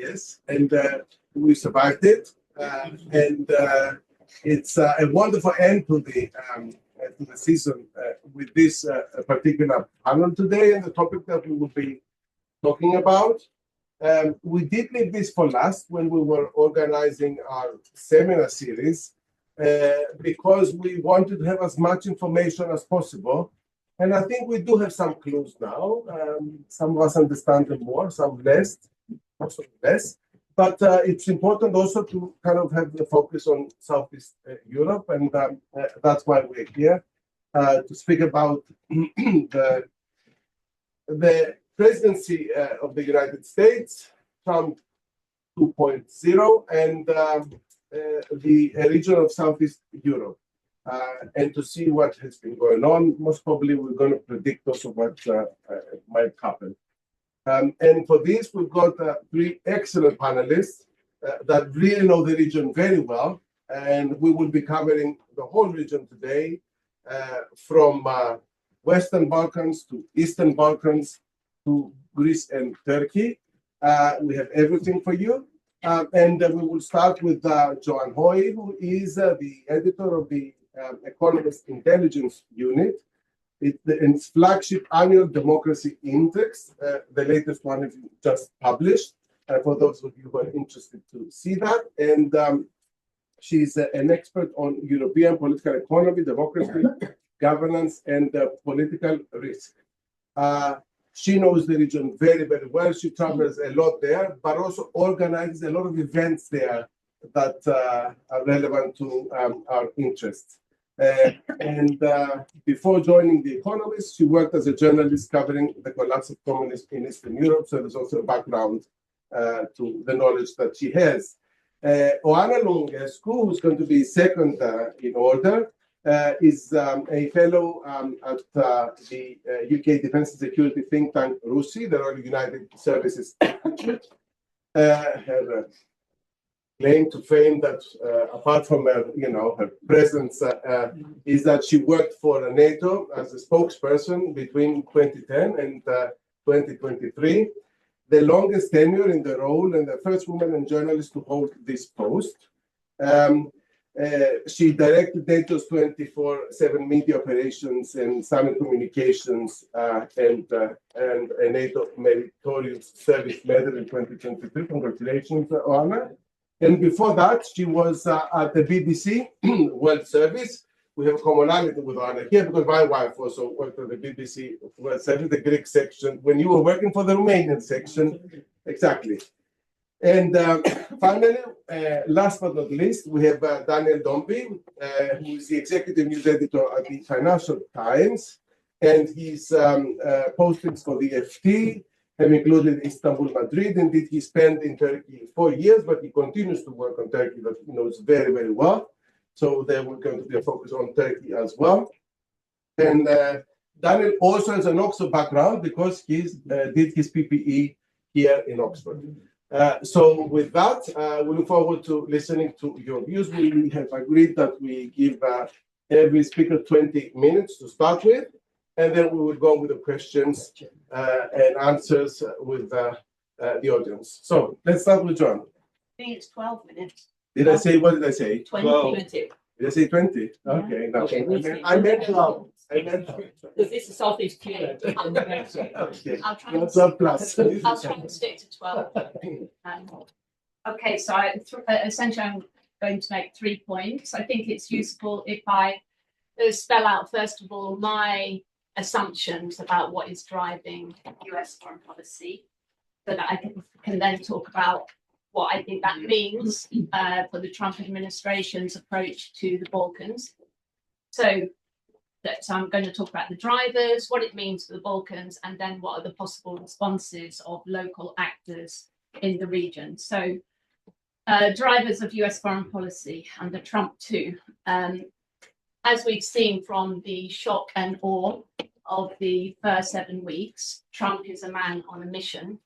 Yes, and we survived it, and it's a wonderful end to the season with this particular panel today, and the topic that we will be talking about. We did leave this for last when we were organizing our seminar series because we wanted to have as much information as possible. And I think we do have some clues now. Some of us understand them more, some less, also less. But it's important also to kind of have the focus on Southeast Europe, and that's why we're here to speak about the presidency of the United States, Trump 2.0, and the region of Southeast Europe. And to see what has been going on. Most probably we're going to predict also what might happen. And for this, we've got three excellent panelists that really know the region very well. And we will be covering the whole region today, from Western Balkans to Eastern Balkans to Greece and Turkey. We have everything for you. And we will start with Joan Hoey, who is the editor of the Economist Intelligence Unit. It's its flagship annual democracy index. The latest one is just published, for those of you who are interested to see that. And she's an expert on European political economy, democracy, governance, and political risk. She knows the region very, very well. She travels a lot there, but also organizes a lot of events there that are relevant to our interests. And before joining The Economist, she worked as a journalist covering the collapse of communism in Eastern Europe. So there's also a background to the knowledge that she has. Oana Lungescu, who's going to be second in order, is a fellow at the UK Defence and Security think tank RUSI, the Royal United Services Institute. Her claim to fame that, apart from her, her presence, is that she worked for NATO as a spokesperson between 2010 and 2023, the longest tenure in the role and the first woman and journalist to hold this post. She directed NATO's 24/7 media operations and summit communications, and a NATO Meritorious Service Medal in 2023. Congratulations, Oana. And before that, she was at the BBC World Service. We have a commonality with Oana here because my wife also worked at the BBC World Service, the Greek section, when you were working for the Romanian section. Exactly. And finally, last but not least, we have Daniel Dombey, who is the executive news editor at the Financial Times, and his postings for the FT have included Istanbul, Madrid. Indeed, he spent in Turkey 4 years, but he continues to work on Turkey that he knows very, very well. So there we're going to be a focus on Turkey as well. And Daniel also has an Oxford background because he did his PPE here in Oxford. So with that, we look forward to listening to your views. We have agreed that we give every speaker 20 minutes to start with, and then we will go with the questions and answers with the audience. So let's start with Joan. I think it's 12 minutes. What did I say? 20. Did I say 20? Okay, no. Okay. I meant 12. Because this is Southeast Europe. Okay. I'll try What's up, plus? I'll try and stick to 12. Okay, so essentially I'm going to make 3 points. I think it's useful if I spell out, first of all, my assumptions about what is driving US foreign policy, so that I can then talk about what I think that means for the Trump administration's approach to the Balkans. So I'm going to talk about the drivers, what it means for the Balkans, and then what are the possible responses of local actors in the region. So drivers of US foreign policy under Trump 2. As we've seen from the shock and awe of the first 7 weeks, Trump is a man on a mission.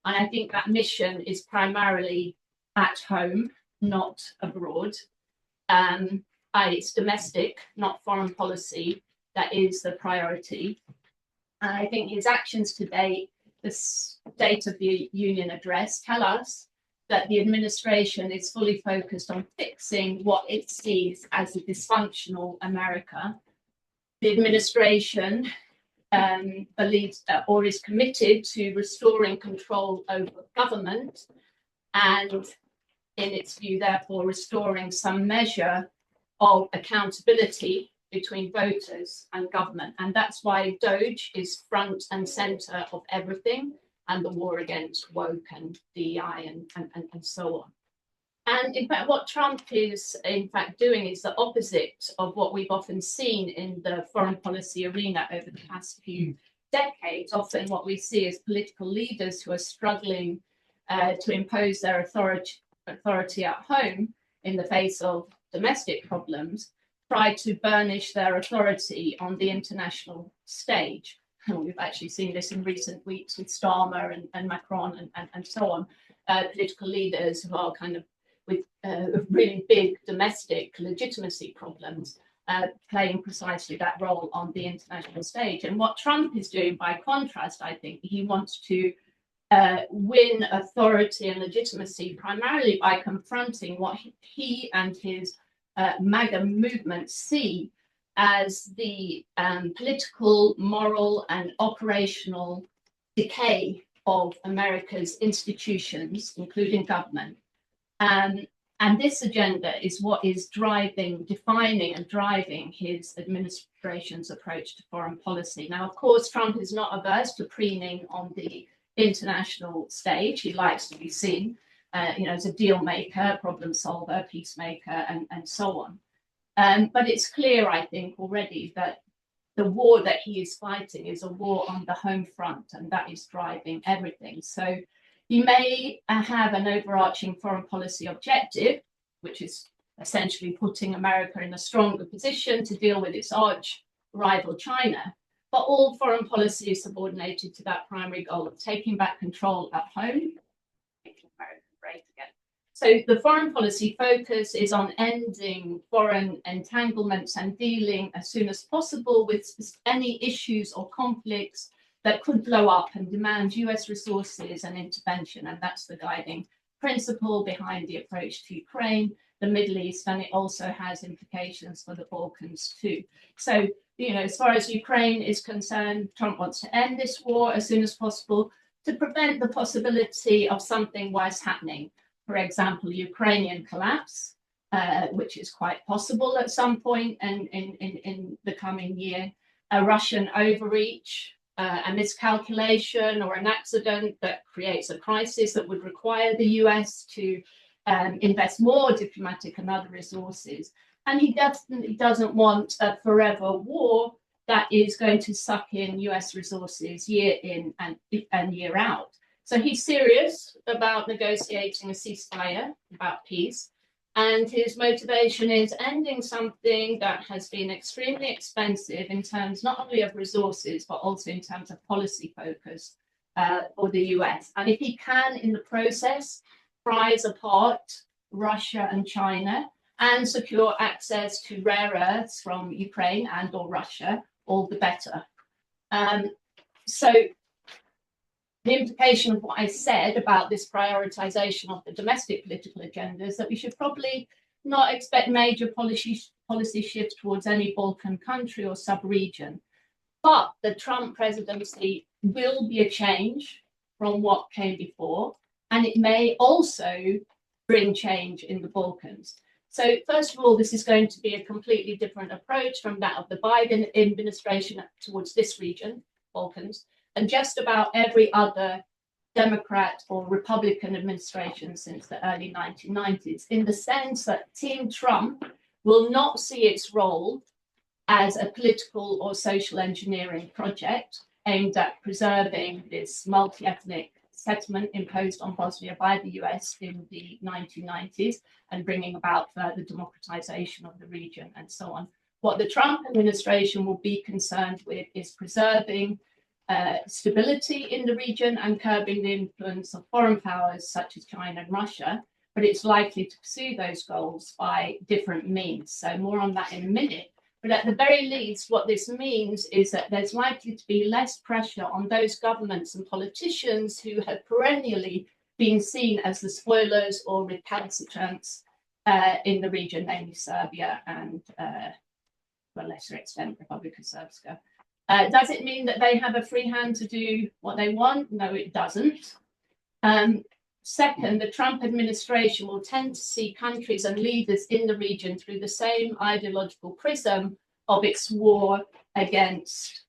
And I think that mission is primarily at home, not abroad. It's domestic, not foreign policy, that is the priority. And I think his actions today, the State of the Union address tell us that the administration is fully focused on fixing what it sees as a dysfunctional America. The administration believes or is committed to restoring control over government and, in its view, therefore, restoring some measure of accountability between voters and government. And that's why Doge is front and center of everything, and the war against woke and DEI and so on. And in fact, what Trump is in fact doing is the opposite of what we've often seen in the foreign policy arena over the past few decades. Often what we see is political leaders who are struggling to impose their authority at home in the face of domestic problems, try to burnish their authority on the international stage. And we've actually seen this in recent weeks with Starmer and Macron and so on, political leaders who are kind of with really big domestic legitimacy problems, playing precisely that role on the international stage. And what Trump is doing, by contrast, I think, he wants to win authority and legitimacy primarily by confronting what he and his MAGA movement see as the political, moral, and operational decay of America's institutions, including government. And this agenda is what is defining and driving his administration's approach to foreign policy. Now, of course, Trump is not averse to preening on the international stage. He likes to be seen, as a deal maker, problem solver, peacemaker, and so on. But it's clear, I think, already that the war that he is fighting is a war on the home front, and that is driving everything. So he may have an overarching foreign policy objective, which is essentially putting America in a stronger position to deal with its arch rival China. But all foreign policy is subordinated to that primary goal of taking back control at home, making America great again. So the foreign policy focus is on ending foreign entanglements and dealing as soon as possible with any issues or conflicts that could blow up and demand US resources and intervention. And that's the guiding principle behind the approach to Ukraine, the Middle East, and it also has implications for the Balkans too. So, as far as Ukraine is concerned, Trump wants to end this war as soon as possible to prevent the possibility of something worse happening. For example, Ukrainian collapse, which is quite possible at some point in the coming year, a Russian overreach, a miscalculation or an accident that creates a crisis that would require the US to invest more diplomatic and other resources. And he definitely doesn't want a forever war that is going to suck in US resources year in and year out. So he's serious about negotiating a ceasefire, about peace. And his motivation is ending something that has been extremely expensive in terms not only of resources, but also in terms of policy focus for the US. And if he can, in the process, prize apart Russia and China and secure access to rare earths from Ukraine and or Russia, all the better. So the implication of what I said about this prioritization of the domestic political agenda is that we should probably not expect major policy shifts towards any Balkan country or sub-region. But the Trump presidency will be a change from what came before, and it may also bring change in the Balkans. So first of all, this is going to be a completely different approach from that of the Biden administration towards this region, Balkans, and just about every other Democrat or Republican administration since the early 1990s, in the sense that Team Trump will not see its role as a political or social engineering project aimed at preserving this multi-ethnic settlement imposed on Bosnia by the US in the 1990s and bringing about further democratization of the region and so on. What the Trump administration will be concerned with is preserving stability in the region and curbing the influence of foreign powers such as China and Russia, but it's likely to pursue those goals by different means. So more on that in a minute. But at the very least, what this means is that there's likely to be less pressure on those governments and politicians who have perennially been seen as the spoilers or recalcitrants in the region, namely Serbia and, to a lesser extent, Republic of Srpska. Does it mean that they have a free hand to do what they want? No, it doesn't. Second, the Trump administration will tend to see countries and leaders in the region through the same ideological prism of its war against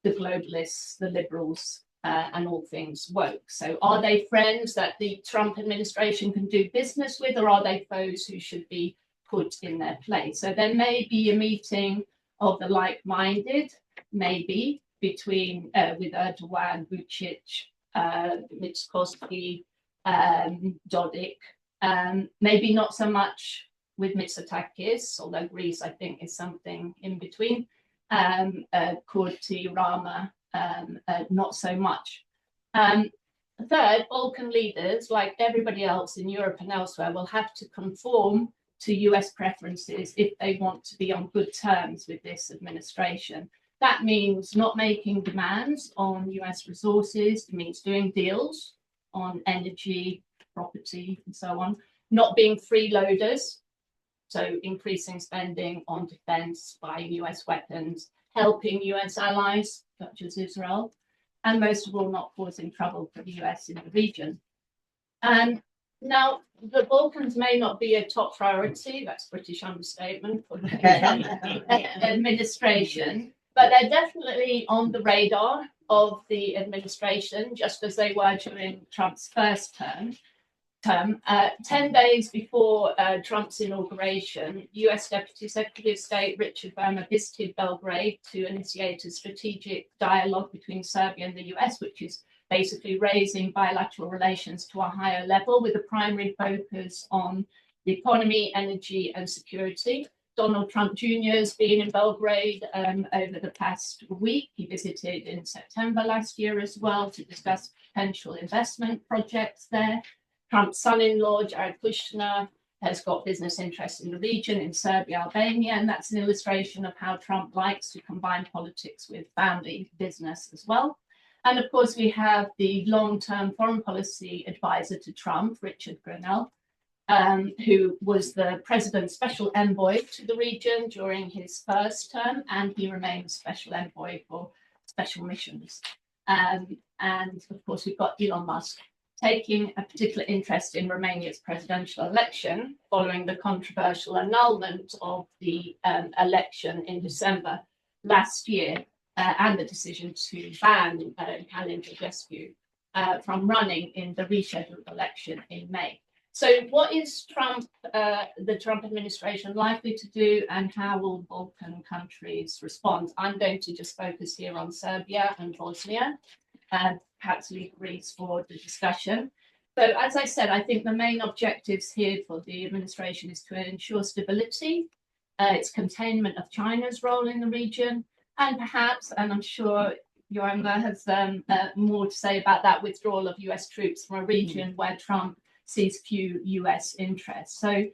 the globalists, the liberals, and all things woke. So are they friends that the Trump administration can do business with, or are they foes who should be put in their place? So there may be a meeting of the like-minded, maybe, between with Erdogan, Vucic, Mitskovsky, Dodik, maybe not so much with Mitsotakis, although Greece, I think, is something in between. Kurti, Rama, not so much. Third, Balkan leaders, like everybody else in Europe and elsewhere, will have to conform to US preferences if they want to be on good terms with this administration. That means not making demands on US resources, it means doing deals on energy, property, and so on, not being freeloaders, so increasing spending on defense, buying US weapons, helping US allies, such as Israel, and most of all, not causing trouble for the US in the region. Now, the Balkans may not be a top priority, that's British understatement for the administration, but they're definitely on the radar of the administration, just as they were during Trump's first term. 10 days before Trump's inauguration, US Deputy Secretary of State Richard Verma visited Belgrade to initiate a strategic dialogue between Serbia and the US, which is basically raising bilateral relations to a higher level with a primary focus on the economy, energy, and security. Donald Trump Jr. has been in Belgrade over the past week. He visited in September last year as well to discuss potential investment projects there. Trump's son-in-law, Jared Kushner, has got business interests in the region, in Serbia, Albania, and that's an illustration of how Trump likes to combine politics with family business as well. And of course, we have the long-term foreign policy advisor to Trump, Richard Grenell, who was the president's special envoy to the region during his first term, and he remains special envoy for special missions. And of course, we've got Elon Musk taking a particular interest in Romania's presidential election following the controversial annulment of the election in December last year and the decision to ban Lungescu from running in the rescheduled election in May. So what is the Trump administration likely to do, and how will Balkan countries respond? I'm going to just focus here on Serbia and Bosnia, and perhaps leave Greece for the discussion. So as I said, I think the main objectives here for the administration is to ensure stability, its containment of China's role in the region, and perhaps, and I'm sure Joana has more to say about that, withdrawal of US troops from a region where Trump sees few US interests. So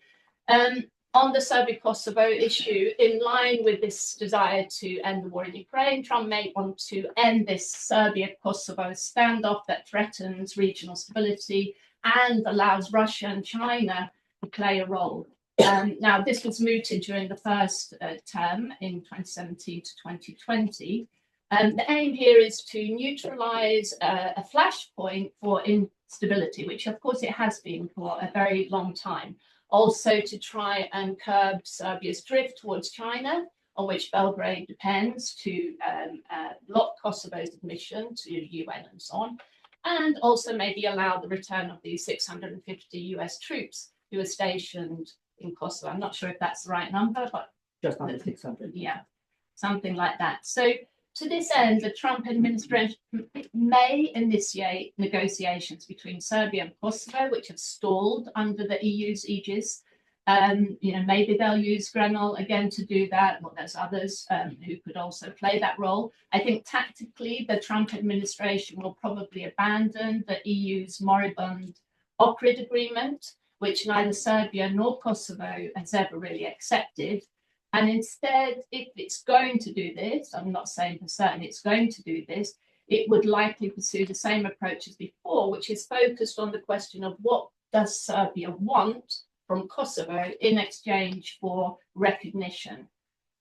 on the Serbia-Kosovo issue, in line with this desire to end the war in Ukraine, Trump may want to end this Serbia-Kosovo standoff that threatens regional stability and allows Russia and China to play a role. Now, this was mooted during the first term in 2017 to 2020. The aim here is to neutralize a flashpoint for instability, which of course it has been for a very long time. Also to try and curb Serbia's drift towards China, on which Belgrade depends, to block Kosovo's admission to UN and so on, and also maybe allow the return of these 650 US troops who are stationed in Kosovo. I'm not sure if that's the right number, but just under 600. Yeah, something like that. So to this end, the Trump administration may initiate negotiations between Serbia and Kosovo, which have stalled under the EU's aegis. Maybe they'll use Grenell again to do that. Well, there's others who could also play that role. I think tactically, the Trump administration will probably abandon the EU's moribund Ohrid agreement, which neither Serbia nor Kosovo has ever really accepted. And instead, if it's going to do this, I'm not saying for certain it's going to do this, it would likely pursue the same approach as before, which is focused on the question of what does Serbia want from Kosovo in exchange for recognition.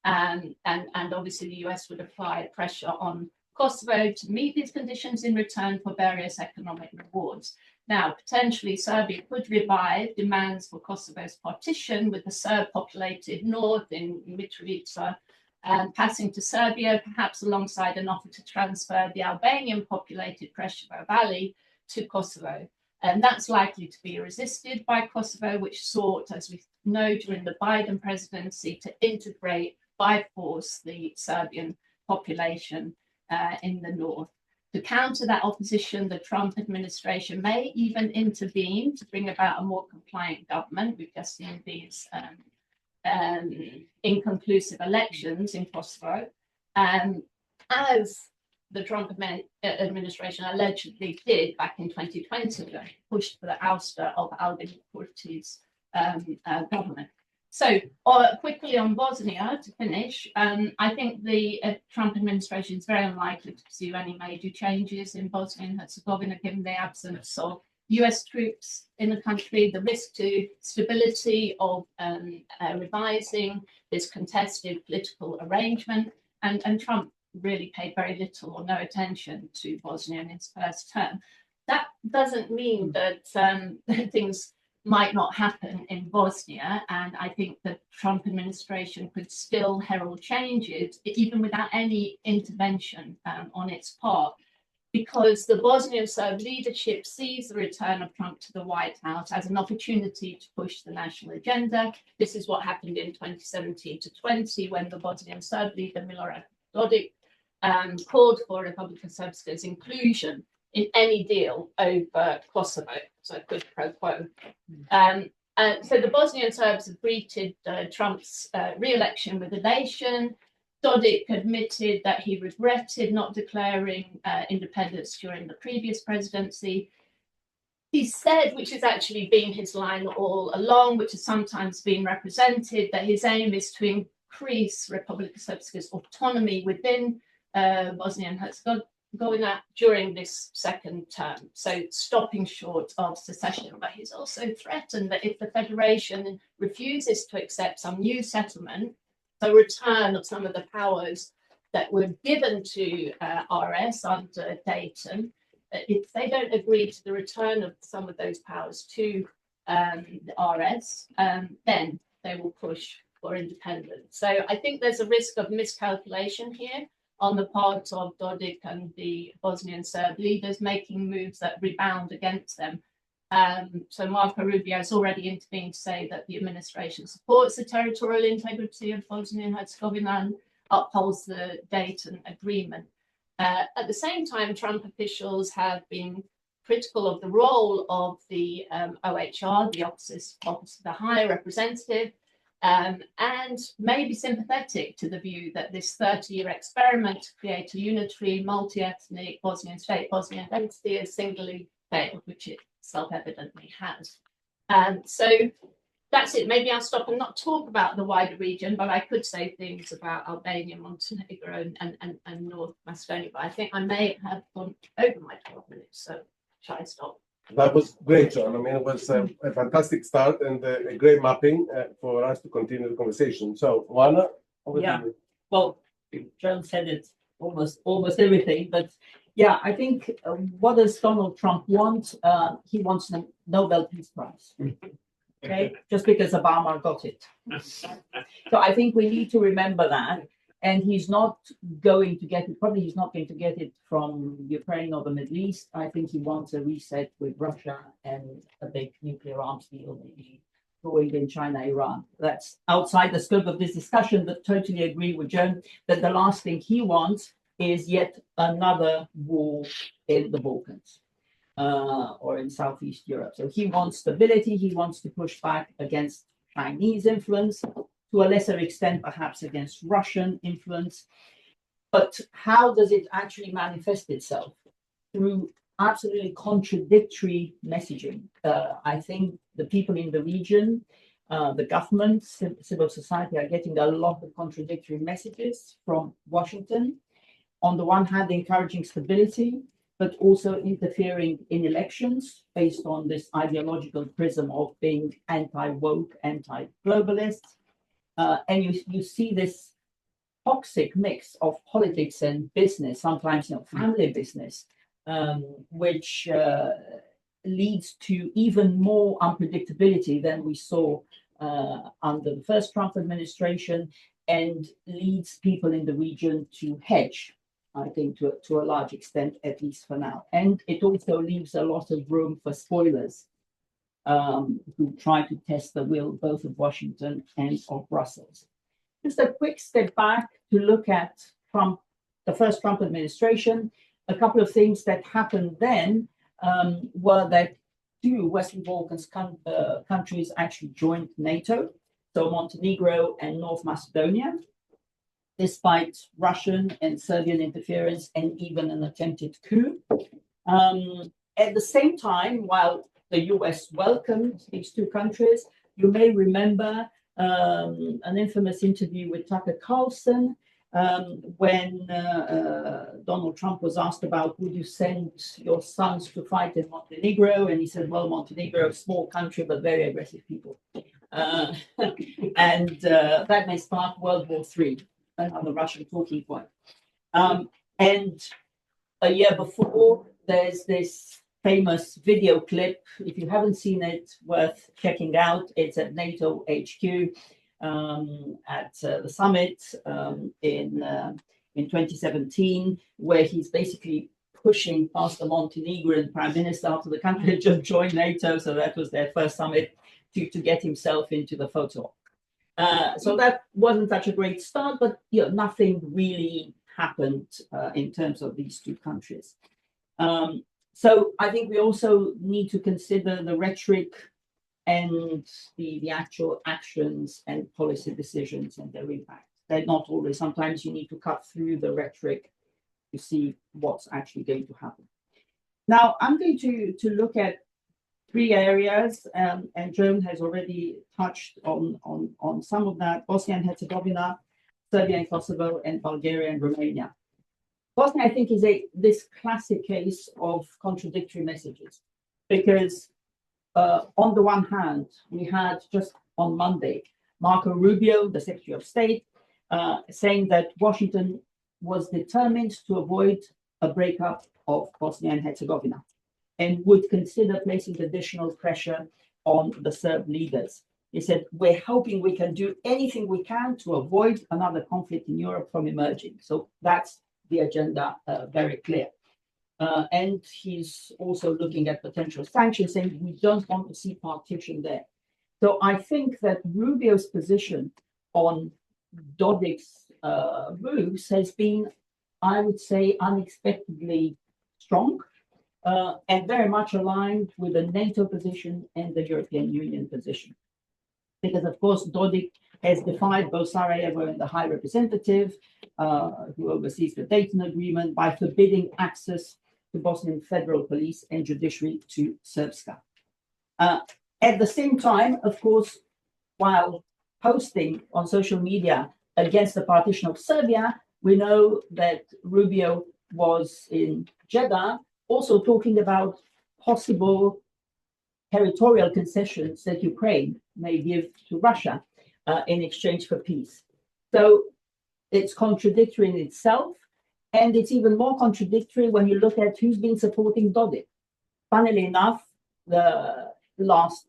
And obviously the US would apply pressure on Kosovo to meet these conditions in return for various economic rewards. Now, potentially Serbia could revive demands for Kosovo's partition with the Serb-populated north in Mitrovica passing to Serbia, perhaps alongside an offer to transfer the Albanian-populated Preševo Valley to Kosovo. And that's likely to be resisted by Kosovo, which sought, as we know, during the Biden presidency, to integrate by force the Serbian population in the north. To counter that opposition, the Trump administration may even intervene to bring about a more compliant government. We've just seen these inconclusive elections in Kosovo, as the Trump administration allegedly did back in 2020, when it pushed for the ouster of Albin Kurti's government. So quickly on Bosnia to finish, I think the Trump administration is very unlikely to pursue any major changes in Bosnia and Herzegovina, given the absence of US troops in the country, the risk to stability of revising this contested political arrangement, and Trump really paid very little or no attention to Bosnia in his first term. That doesn't mean that things might not happen in Bosnia, and I think the Trump administration could still herald changes even without any intervention on its part, because the Bosnian Serb leadership sees the return of Trump to the White House as an opportunity to push the national agenda. This is what happened in 2017 to 20, when the Bosnian Serb leader Milorad Dodik called for Republika Srpska's inclusion in any deal over Kosovo. So a quid pro quo. So the Bosnian Serbs have greeted Trump's re-election with elation. Dodik admitted that he regretted not declaring independence during the previous presidency. He said, which has actually been his line all along, which has sometimes been represented, that his aim is to increase Republika Srpska's autonomy within Bosnia and Herzegovina during this second term, so stopping short of secession. But he's also threatened that if the Federation refuses to accept some new settlement, the return of some of the powers that were given to RS under Dayton, if they don't agree to the return of some of those powers to the RS, then they will push for independence. So I think there's a risk of miscalculation here on the part of Dodik and the Bosnian Serb leaders, making moves that rebound against them. So Marco Rubio has already intervened to say that the administration supports the territorial integrity of Bosnia and Herzegovina and upholds the Dayton Agreement. At the same time, Trump officials have been critical of the role of the OHR, the Office of the High Representative, and may be sympathetic to the view that this 30-year experiment to create a unitary, multi-ethnic Bosnian state, Bosnian identity, has singularly failed, which it self-evidently has. So that's it. Maybe I'll stop and not talk about the wider region, but I could say things about Albania, Montenegro, and North Macedonia. But I think I may have gone over my 12 minutes, so shall I stop? That was great, Joan. I mean, it was a fantastic start and a great mapping for us to continue the conversation. So, Oana, over to you. Well, Joan said it almost everything, but yeah, I think what does Donald Trump want? He wants the Nobel Peace Prize. Okay, just because Obama got it. So I think we need to remember that. And he's not going to get it, probably he's not going to get it from Ukraine or the Middle East. I think he wants a reset with Russia and a big nuclear arms deal, maybe going in China, Iran. That's outside the scope of this discussion, but totally agree with Joan that the last thing he wants is yet another war in the Balkans or in Southeast Europe. So he wants stability. He wants to push back against Chinese influence, to a lesser extent, perhaps against Russian influence. But how does it actually manifest itself? Through absolutely contradictory messaging. I think the people in the region The government, civil society are getting a lot of contradictory messages from Washington. On the one hand, encouraging stability, but also interfering in elections based on this ideological prism of being anti-woke, anti-globalist. And you see this toxic mix of politics and business, sometimes family business, which leads to even more unpredictability than we saw under the first Trump administration, and leads people in the region to hedge, I think, to a large extent, at least for now. And it also leaves a lot of room for spoilers who try to test the will both of Washington and of Brussels. Just a quick step back to look at Trump, the first Trump administration. A couple of things that happened then were that two Western Balkans countries actually joined NATO, so Montenegro and North Macedonia, despite Russian and Serbian interference and even an attempted coup. At the same time, while the US welcomed these two countries, you may remember an infamous interview with Tucker Carlson when Donald Trump was asked about, would you send your sons to fight in Montenegro? And he said, well, Montenegro, small country, but very aggressive people. And that may spark World War III, another Russian talking point. And a year before, there's this famous video clip. If you haven't seen it, worth checking out. It's at NATO HQ at the summit in 2017, where he's basically pushing past the Montenegrin prime minister after the country had just joined NATO. So that was their first summit to get himself into the photo. So that wasn't such a great start, but nothing really happened in terms of these two countries. So I think we also need to consider the rhetoric and the actual actions and policy decisions and their impact. They're not always, sometimes you need to cut through the rhetoric to see what's actually going to happen. Now, I'm going to look at three areas, and Joan has already touched on some of that: Bosnia and Herzegovina, Serbia and Kosovo, and Bulgaria and Romania. Bosnia, I think, is this classic case of contradictory messages, because on the one hand, we had just on Monday, Marco Rubio, the Secretary of State, saying that Washington was determined to avoid a breakup of Bosnia and Herzegovina and would consider placing additional pressure on the Serb leaders. He said, we're hoping we can do anything we can to avoid another conflict in Europe from emerging. So that's the agenda, very clear. And he's also looking at potential sanctions, saying we don't want to see partition there. So I think that Rubio's position on Dodik's moves has been, I would say, unexpectedly strong and very much aligned with the NATO position and the European Union position. Because, of course, Dodik has defied both Sarajevo and the High Representative, who oversees the Dayton Agreement, by forbidding access to Bosnian federal police and judiciary to Srpska. At the same time, of course, while posting on social media against the partition of Serbia, we know that Rubio was in Jeddah also talking about possible territorial concessions that Ukraine may give to Russia in exchange for peace. So it's contradictory in itself, and it's even more contradictory when you look at who's been supporting Dodik. Funnily enough, the last,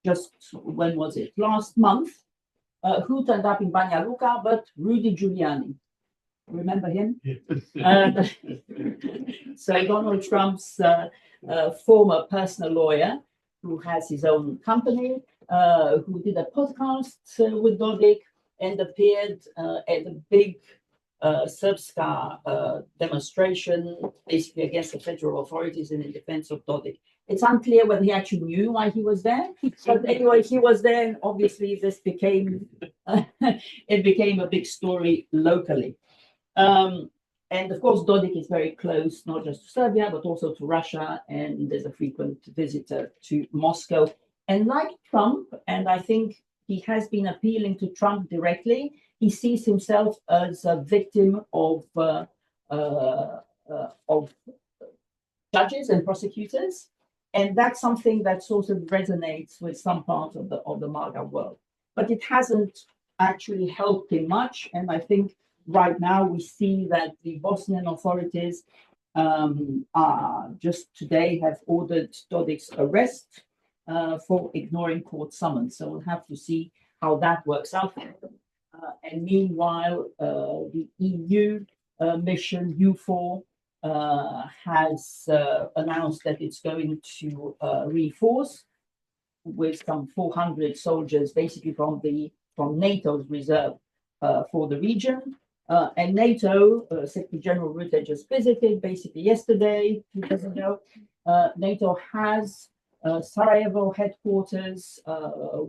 just when was it? Last month, who turned up in Banja Luka but Rudy Giuliani. Remember him? So Donald Trump's former personal lawyer, who has his own company, who did a podcast with Dodik and appeared at a big Srpska demonstration, basically against the federal authorities and in defense of Dodik. It's unclear whether he actually knew why he was there, but anyway, he was there, and obviously this became it became a big story locally. And of course, Dodik is very close, not just to Serbia, but also to Russia, and there's a frequent visitor to Moscow, And like Trump, and I think he has been appealing to Trump directly, he sees himself as a victim of judges and prosecutors. And that's something that sort of resonates with some part of the MAGA world. But it hasn't actually helped him much. And I think right now we see that the Bosnian authorities just today have ordered Dodik's arrest for ignoring court summons. So we'll have to see how that works out. And meanwhile, the EU mission U4 has announced that it's going to reinforce with some 400 soldiers, basically from NATO's reserve for the region. And NATO, Secretary General Rutte just visited basically yesterday, 2 days ago. NATO has Sarajevo headquarters,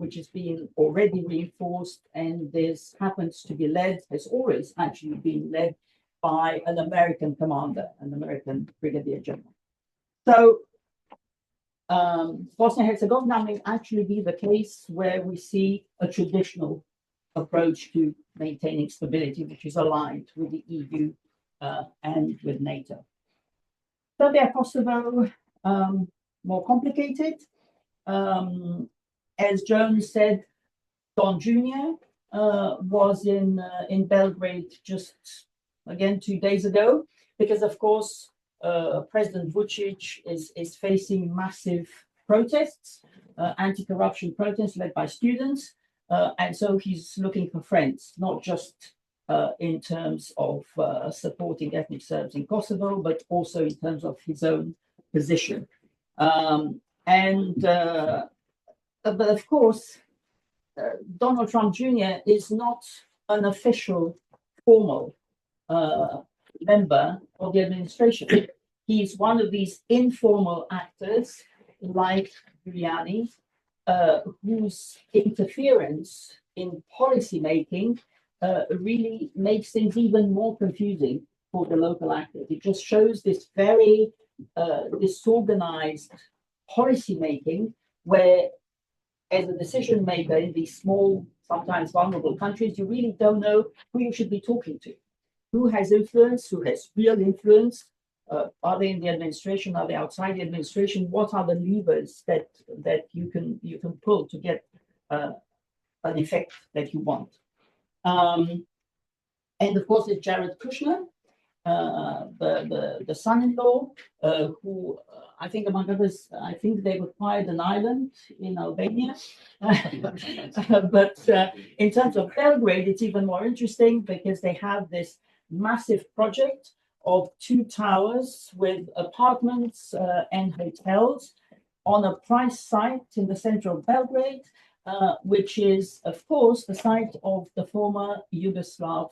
which is being already reinforced, and this happens to be led, has always actually been led by an American commander, an American brigadier general. So Bosnia-Herzegovina may actually be the case where we see a traditional approach to maintaining stability, which is aligned with the EU and with NATO. Serbia, Kosovo, more complicated. As Joan said, Don Jr. was in Belgrade just again 2 days ago, because of course President Vučić is facing massive protests, anti-corruption protests led by students, and so he's looking for friends, not just in terms of supporting ethnic Serbs in Kosovo, but also in terms of his own position. But of course, Donald Trump Jr. is not an official, formal member of the administration. He's one of these informal actors like Giuliani, whose interference in policy making really makes things even more confusing for the local actors. It just shows this very disorganized policy making, where as a decision maker in these small, sometimes vulnerable countries, you really don't know who you should be talking to. Who has influence, who has real influence? Are they in the administration? Are they outside the administration? What are the levers that you can pull to get an effect that you want? And of course, it's Jared Kushner, the son-in-law, who I think, among others, I think they've acquired an island in Albania. But in terms of Belgrade, it's even more interesting because they have this massive project of 2 towers with apartments and hotels on a price site in the center of Belgrade, which is, of course, the site of the former Yugoslav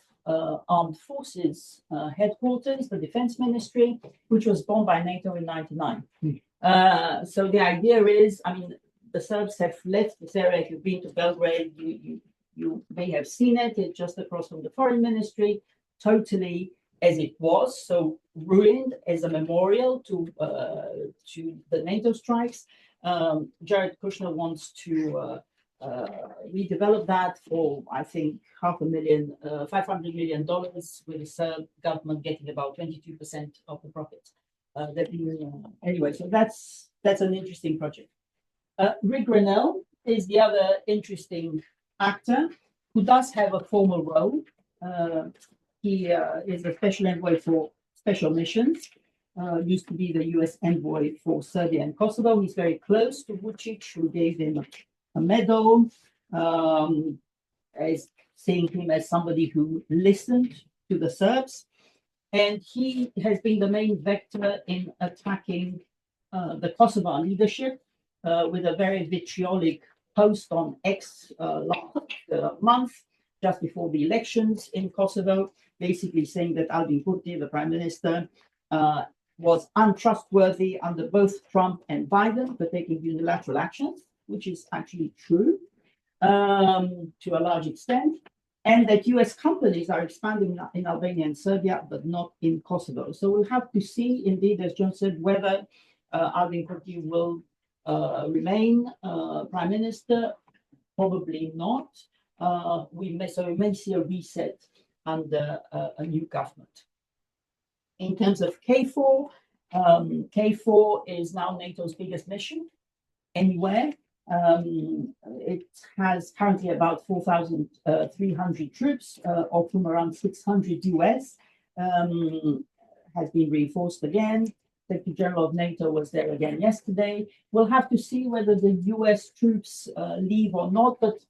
Armed Forces headquarters, the Defense Ministry, which was bombed by NATO in '99. So the idea is, I mean, the Serbs have left this area. If you've been to Belgrade, you may have seen it. It's just across from the Foreign Ministry, totally as it was, so ruined as a memorial to the NATO strikes. Jared Kushner wants to redevelop that for, I think, $500 million, with the Serb government getting about 22% of the profits. Anyway, so that's an interesting project. Rick Grenell is the other interesting actor who does have a formal role. He is a special envoy for special missions, used to be the US envoy for Serbia and Kosovo. He's very close to Vučić, who gave him a medal, as seeing him as somebody who listened to the Serbs. And he has been the main vector in attacking the Kosovar leadership with a very vitriolic post on X last month, just before the elections in Kosovo, basically saying that Albin Kurti, the prime minister, was untrustworthy under both Trump and Biden for taking unilateral actions, which is actually true to a large extent, and that US companies are expanding in Albania and Serbia, but not in Kosovo. So we'll have to see, indeed, as John said, whether Albin Kurti will remain prime minister? Probably not. We may see a reset under a new government. In terms of KFOR, KFOR is now NATO's biggest mission anywhere. It has currently about 4,300 troops, of whom around 600 US. Has been reinforced again. Secretary General of NATO was there again yesterday. We'll have to see whether the US troops leave or not, but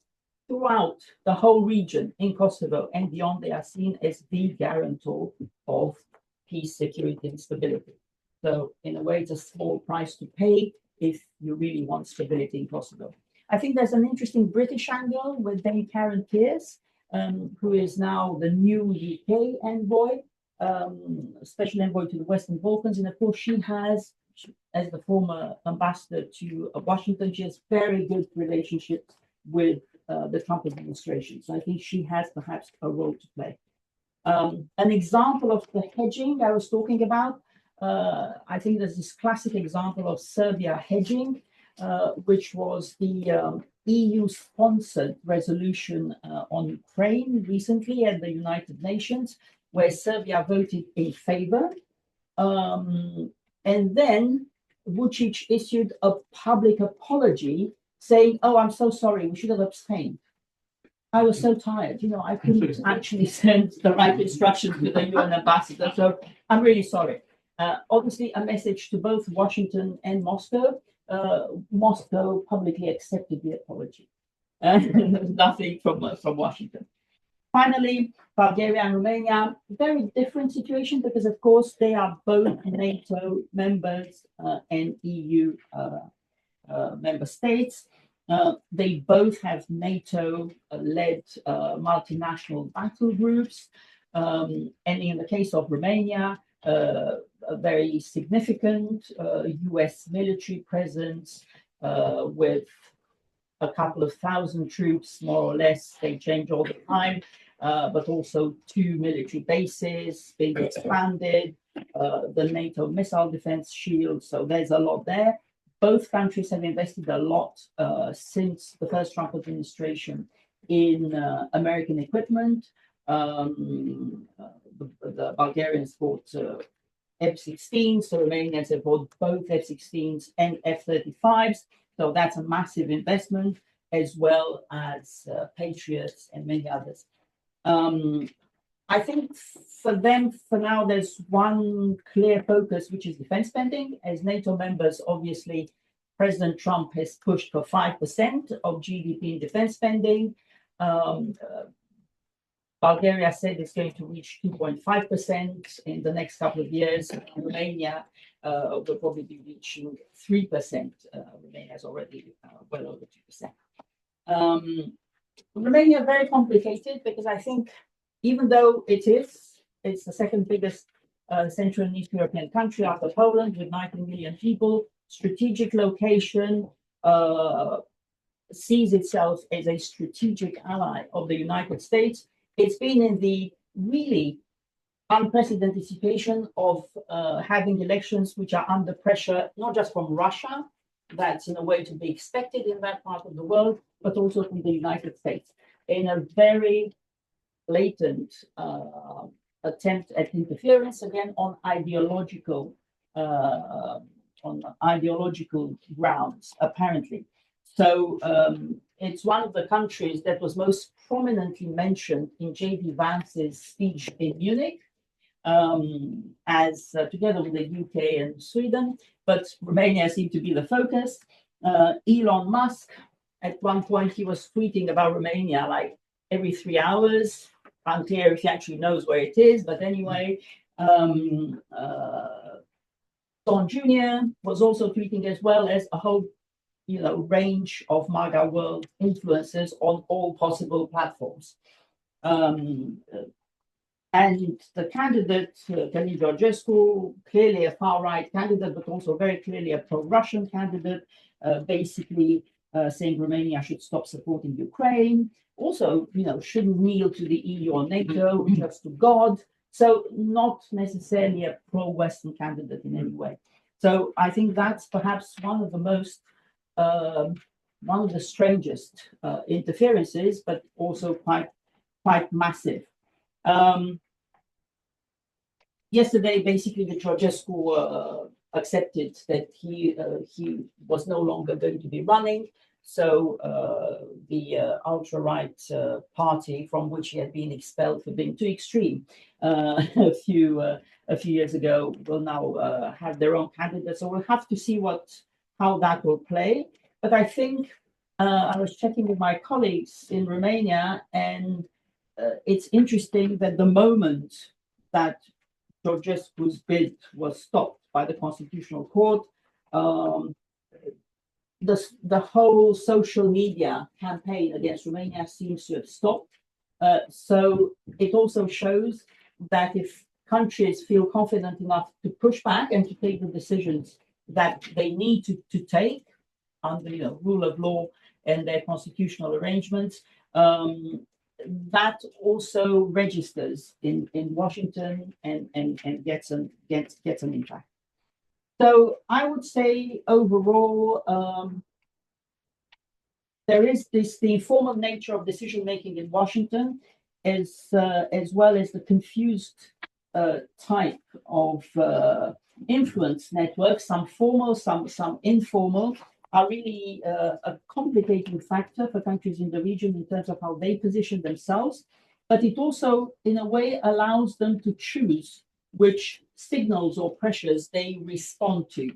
throughout the whole region in Kosovo and beyond, they are seen as the guarantor of peace, security, and stability. So in a way, it's a small price to pay if you really want stability in Kosovo. I think there's an interesting British angle with Dame Karen Pierce, who is now the new UK envoy, special envoy to the Western Balkans. And of course, she has, as the former ambassador to Washington, she has very good relationships with the Trump administration. So I think she has perhaps a role to play. An example of the hedging I was talking about, I think there's this classic example of Serbia hedging, which was the EU-sponsored resolution on Ukraine recently at the United Nations, where Serbia voted in favor. And then Vučić issued a public apology saying, "Oh, I'm so sorry, we should have abstained." I was so tired, I couldn't actually send the right instructions to the UN ambassador. So I'm really sorry. Obviously, a message to both Washington and Moscow. Moscow publicly accepted the apology. Nothing from Washington. Finally, Bulgaria and Romania, very different situation because, of course, they are both NATO members and EU member states. They both have NATO-led multinational battle groups. And in the case of Romania, a very significant US military presence with a couple of thousand troops, more or less. They change all the time, but also 2 military bases being expanded, the NATO missile defense shield. So there's a lot there. Both countries have invested a lot since the first Trump administration in American equipment. The Bulgarians bought F-16s, the Romanians have bought both F-16s and F-35s. So that's a massive investment, as well as Patriots and many others. I think for them, for now, there's one clear focus, which is defense spending. As NATO members, obviously, President Trump has pushed for 5% of GDP in defense spending. Bulgaria said it's going to reach 2.5% in the next couple of years. Romania will probably be reaching 3%. Romania is already well over 2%. Romania very complicated because I think even though it's the second biggest Central and East European country after Poland with 19 million people, strategic location, sees itself as a strategic ally of the United States. It's been in the really unprecedented situation of having elections which are under pressure, not just from Russia, that's in a way to be expected in that part of the world, but also from the United States, in a very blatant attempt at interference, again, on ideological grounds, apparently. So it's one of the countries that was most prominently mentioned in J.D. Vance's speech in Munich, as together with the UK and Sweden, but Romania seemed to be the focus. Elon Musk, at one point, he was tweeting about Romania like every 3 hours. Unclear if he actually knows where it is, but anyway. Don Jr. was also tweeting, as well as a whole range of MAGA world influencers on all possible platforms. And the candidate, Lungescu, clearly a far-right candidate, but also very clearly a pro-Russian candidate, basically saying Romania should stop supporting Ukraine. Also, shouldn't kneel to the EU or NATO, just to God. So not necessarily a pro-Western candidate in any way. So I think that's perhaps one of the most one of the strangest interferences, but also quite massive. Yesterday, basically, the Georgescu accepted that he was no longer going to be running. So the ultra-right party, from which he had been expelled for being too extreme a few years ago, will now have their own candidate. So we'll have to see how that will play. But I think I was checking with my colleagues in Romania, and it's interesting that the moment that Georgescu's bid was stopped by the Constitutional Court, the whole social media campaign against Romania seems to have stopped. So it also shows that if countries feel confident enough to push back and to take the decisions that they need to take under rule of law and their constitutional arrangements, that also registers in Washington and gets an impact. So I would say overall, there is the informal nature of decision making in Washington, as well as the confused type of influence networks, some formal, some informal, are really a complicating factor for countries in the region in terms of how they position themselves. But it also, in a way, allows them to choose which signals or pressures they respond to.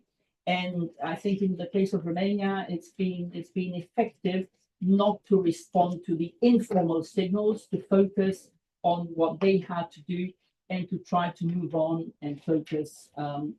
And I think in the case of Romania, it's been effective not to respond to the informal signals, to focus on what they had to do and to try to move on and focus on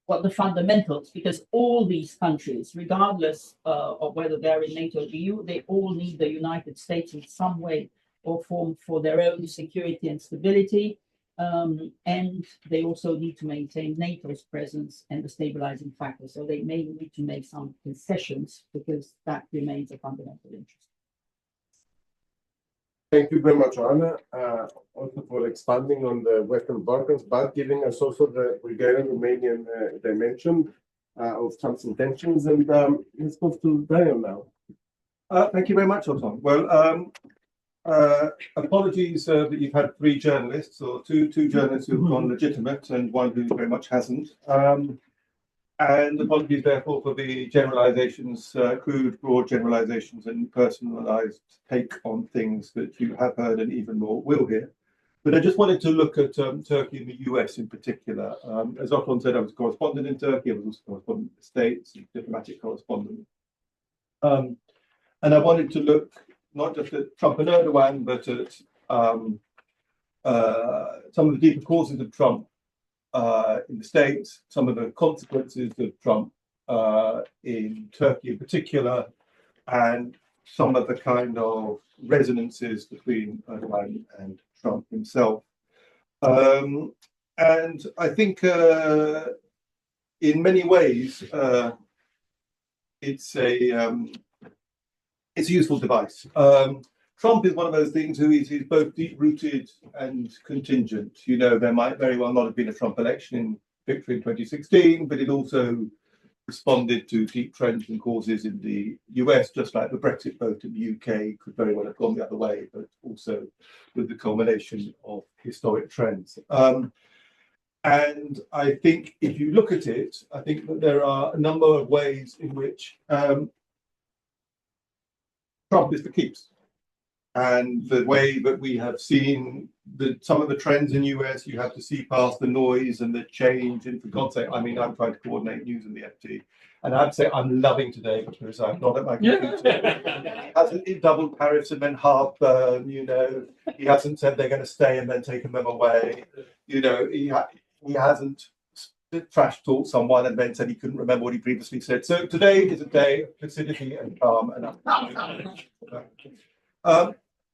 what the fundamentals, because all these countries, regardless of whether they're in NATO or EU, they all need the United States in some way or form for their own security and stability. And they also need to maintain NATO's presence and the stabilizing factor. So they may need to make some concessions because that remains a fundamental interest. Thank you very much, Oana, also for expanding on the Western Balkans, but giving us also the Bulgarian-Romanian dimension of Trump's intentions. And let's go to Daniel now. Thank you very much, Othon. Well, apologies that you've had three journalists, or two journalists who've gone legitimate and one who very much hasn't. And apologies, therefore, for the generalizations, crude, broad generalizations and personalized take on things that you have heard and even more will hear. But I just wanted to look at Turkey and the US in particular. As Othon said, I was a correspondent in Turkey. I was also a correspondent in the States, diplomatic correspondent. And I wanted to look not just at Trump and Erdogan, but at some of the deeper causes of Trump in the States, some of the consequences of Trump in Turkey in particular, and some of the kind of resonances between Erdogan and Trump himself. And I think in many ways it's a useful device. Trump is one of those things who is both deep-rooted and contingent. You know, there might very well not have been a Trump election in victory in 2016, but it also responded to deep trends and causes in the US, just like the Brexit vote in the UK could very well have gone the other way, but also with the culmination of historic trends. And I think if you look at it, I think that there are a number of ways in which Trump is for keeps. And the way that we have seen some of the trends in US, you have to see past the noise and the change. And for God's sake, I mean, I'm trying to coordinate news in the FT. And I'd say I'm loving today because I'm not at my computer. He doubled tariffs and then half burn, you know. He hasn't said they're going to stay and then taken them away. You know, he hasn't trash talked someone and then said he couldn't remember what he previously said. So today is a day of placidity and calm.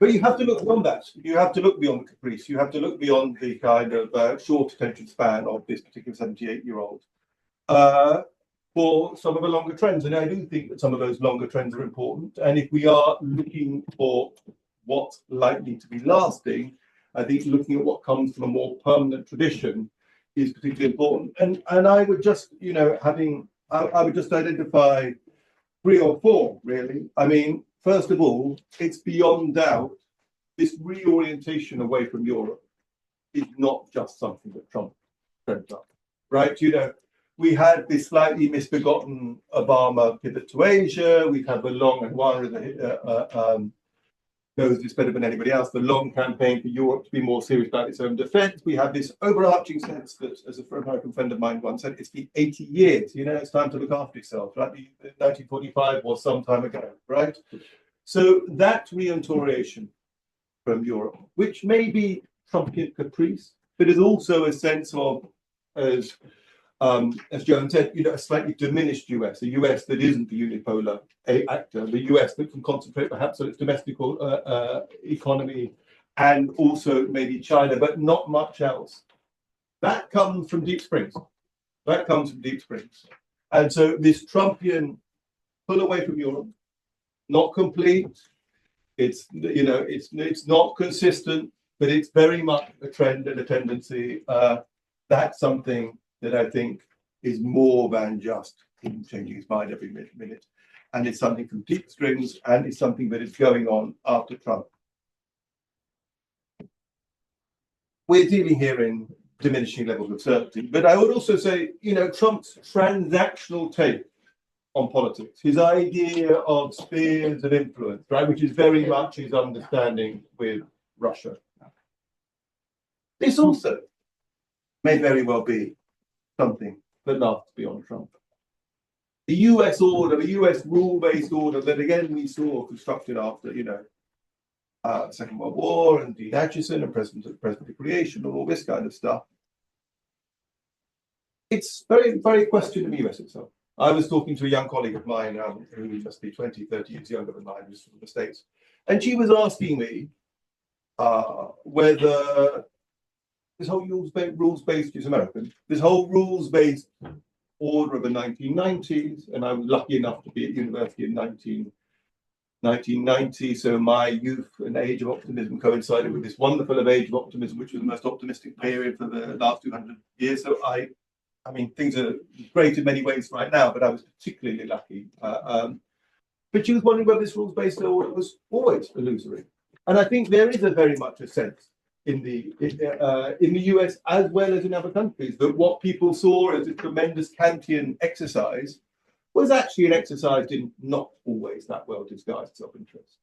But you have to look beyond that. You have to look beyond the caprice. You have to look beyond the kind of short attention span of this particular 78-year-old for some of the longer trends. And I do think that some of those longer trends are important. And if we are looking for what's likely to be lasting, I think looking at what comes from a more permanent tradition is particularly important. And I would just, you know, having I would just identify 3 or 4, really. I mean, first of all, it's beyond doubt this reorientation away from Europe is not just something that Trump dreamt up, right? You know, we had this slightly misbegotten Obama pivot to Asia. We've had the long, and Oana knows this better than anybody else, the long campaign for Europe to be more serious about its own defense. We have this overarching sense that, as a American friend of mine once said, it's been 80 years, you know, it's time to look after yourself, right? 1945 was some time ago, right? So that reorientation from Europe, which may be Trumpian caprice, but is also a sense of, as Joan said, you know, a slightly diminished US, a US that isn't the unipolar actor, the US that can concentrate perhaps on its domestic economy and also maybe China, but not much else. That comes from deep springs. That comes from deep springs. And so this Trumpian pull away from Europe, not complete. It's, you know, it's not consistent, but it's very much a trend and a tendency. That's something that I think is more than just him changing his mind every minute. And it's something from deep strings, and it's something that is going on after Trump. We're dealing here in diminishing levels of certainty, but I would also say, you know, Trump's transactional take on politics, his idea of spheres of influence, right, which is very much his understanding with Russia. This also may very well be something that lasts beyond Trump. The US order, the US rule-based order that again we saw constructed after, you know, the Second World War and Dean Acheson and President Creation and all this kind of stuff. It's very, very questioned in the US itself. I was talking to a young colleague of mine who must be 20, 30 years younger than mine, who's from the States. And she was asking me whether this whole rules-based is American, this whole rules-based order of the 1990s, and I was lucky enough to be at university in 1990, so my youth and age of optimism coincided with this wonderful age of optimism, which was the most optimistic period for the last 200 years. So I mean, things are great in many ways right now, but I was particularly lucky. But she was wondering whether this rules-based order was always illusory. And I think there is a very much a sense in the US as well as in other countries that what people saw as a tremendous Kantian exercise was actually an exercise in not always that well disguised self-interest.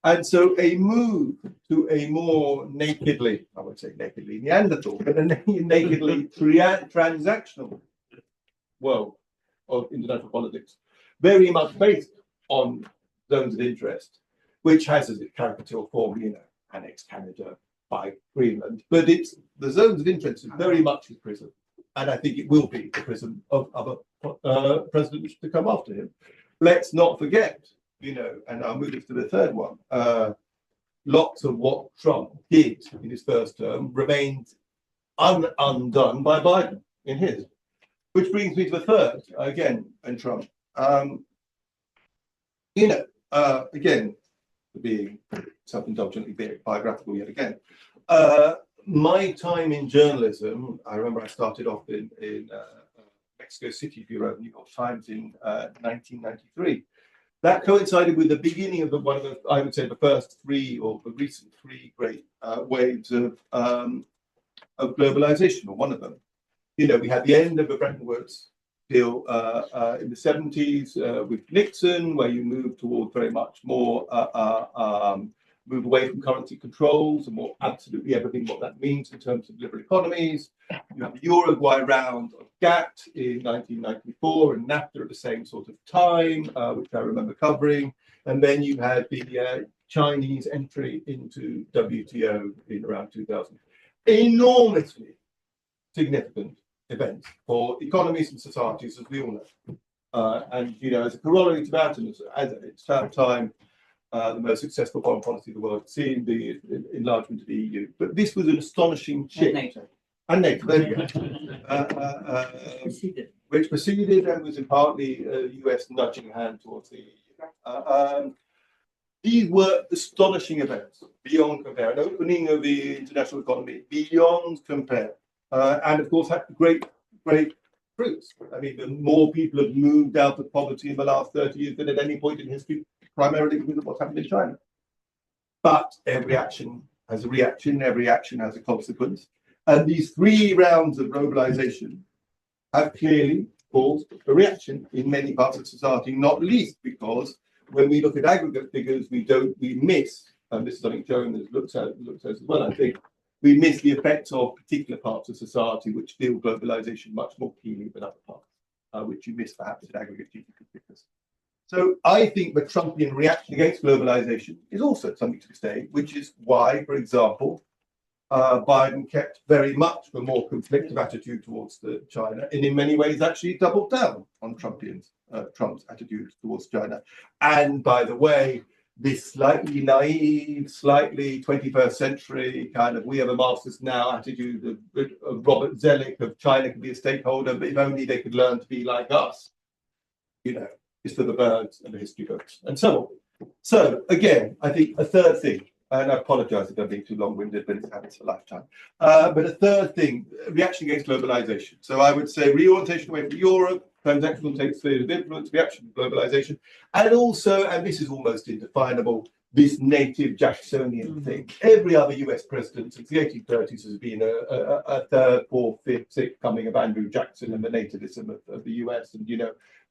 And so a move to a more nakedly, I would say nakedly Neanderthal, but a nakedly transactional world of international politics, very much based on zones of interest, which has as its caricature form, you know, annex Canada by Greenland. But it's the zones of interest is very much his prism. And I think it will be the prism of other presidents to come after him. Let's not forget, you know, and I'll move this to the third one. Lots of what Trump did in his first term remained undone by Biden in his. Which brings me to the third, again, and Trump. You know, again, being self-indulgently biographical yet again. My time in journalism, I remember I started off in Mexico City Bureau of New York Times in 1993. That coincided with the beginning of one of the, I would say, the first three or the recent three great waves of globalization, or one of them. You know, we had the end of the Bretton Woods deal in the 70s with Nixon, where you moved toward very much more move away from currency controls and more absolutely everything what that means in terms of liberal economies. You have the Uruguay round of GATT in 1994 and NAFTA at the same sort of time, which I remember covering. And then you had the Chinese entry into WTO in around 2000. Enormously significant events for economies and societies, as we all know. And, you know, as a corollary to that, and as it's time, the most successful foreign policy of the world, seeing the enlargement of the EU. But this was an astonishing shift. And NATO, there you go. Which proceeded and was in partly US nudging hand towards the EU. These were astonishing events, beyond compare. An opening of the international economy, beyond compare. And of course, had great fruits. I mean, the more people have moved out of poverty in the last 30 years than at any point in history, primarily because of what's happened in China. But every action has a reaction, every action has a consequence. And these 3 rounds of globalization have clearly caused a reaction in many parts of society, not least because when we look at aggregate figures, we miss, and this is something Joan has looked at as well, I think, we miss the effects of particular parts of society which feel globalization much more keenly than other parts, which you miss perhaps in aggregate GDP figures. So I think the Trumpian reaction against globalization is also something to stay, which is why, for example, Biden kept very much a more conflictive attitude towards China, and in many ways actually doubled down on Trump's attitude towards China. And by the way, this slightly naive, slightly 21st century kind of we are the masters now attitude of Robert Zellick of China can be a stakeholder, but if only they could learn to be like us, is for the birds and the history books and so on. So again, I think a third thing, and I apologize if I'm being too long-winded, but it's habits of a lifetime. But a third thing, reaction against globalization. So I would say reorientation away from Europe, transactional takes sphere of influence, reaction to globalization, and also, and this is almost indefinable, this native Jacksonian thing. Every other US president since the 1830s has been a third, fourth, fifth, sixth coming of Andrew Jackson and the nativism of the US, and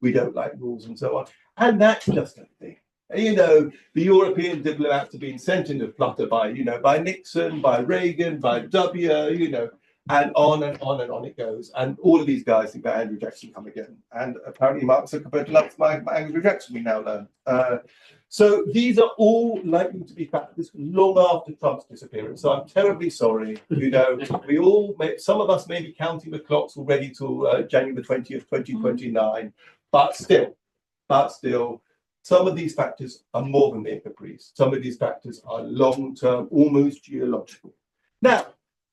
we don't like rules and so on. And that's just a thing. The European diplomats have been sent into flutter by Nixon, by Reagan, by W, and on and on and on it goes. And all of these guys think that Andrew Jackson come again. And apparently Mark Zuckerberg loves my Andrew Jackson, we now learn. So these are all likely to be factors long after Trump's disappearance. So I'm terribly sorry. Some of us may be counting the clocks already till January the 20th, 2029. But still, some of these factors are more than mere caprice. Some of these factors are long-term, almost geological. Now,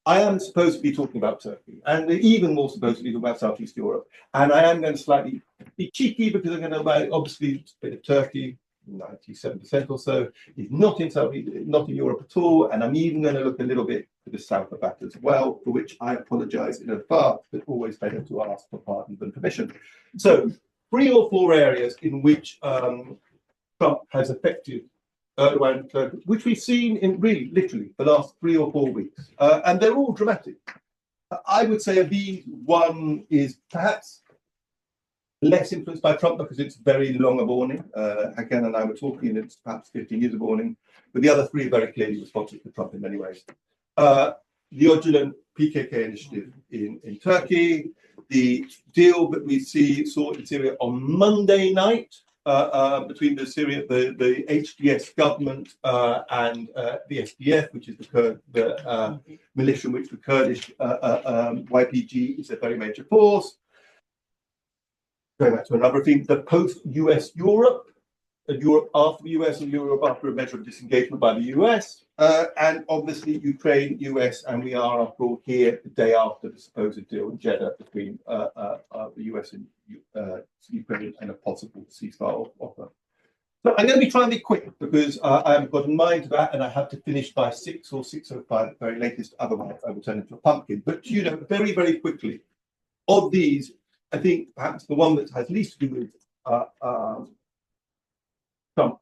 I am supposed to be talking about Turkey, and even more supposed to be talking about Southeast Europe. And I am going to slightly be cheeky because I'm going to obviously a bit of Turkey, 97% or so, is not in Europe at all. And I'm even going to look a little bit to the south of that as well, for which I apologize in advance, but always better to ask for pardon than permission. So 3 or 4 areas in which Trump has affected Erdogan, which we've seen in really literally the last 3 or 4 weeks. And they're all dramatic. I would say the one is perhaps less influenced by Trump because it's very long a warning. Hakan and I were talking, and it's perhaps 15 years of warning. But the other 3 are very clearly responsive to Trump in many ways. The Öcalan PKK initiative in Turkey, the deal that we saw in Syria on Monday night between the HDS government and the SDF, which is the militia in which the Kurdish YPG is a very major force. Going back to another thing, the post-US Europe, Europe after the US and Europe after a measure of disengagement by the US, and obviously Ukraine, US, and we are after all here the day after the supposed deal in Jeddah between the US and Ukraine and a possible ceasefire offer. So I'm going to be trying to be quick because I have got in mind that, and I have to finish by 6 or 6:05 at the very latest. Otherwise, I will turn into a pumpkin. But very, very quickly, of these, I think perhaps the one that has least to do with Trump,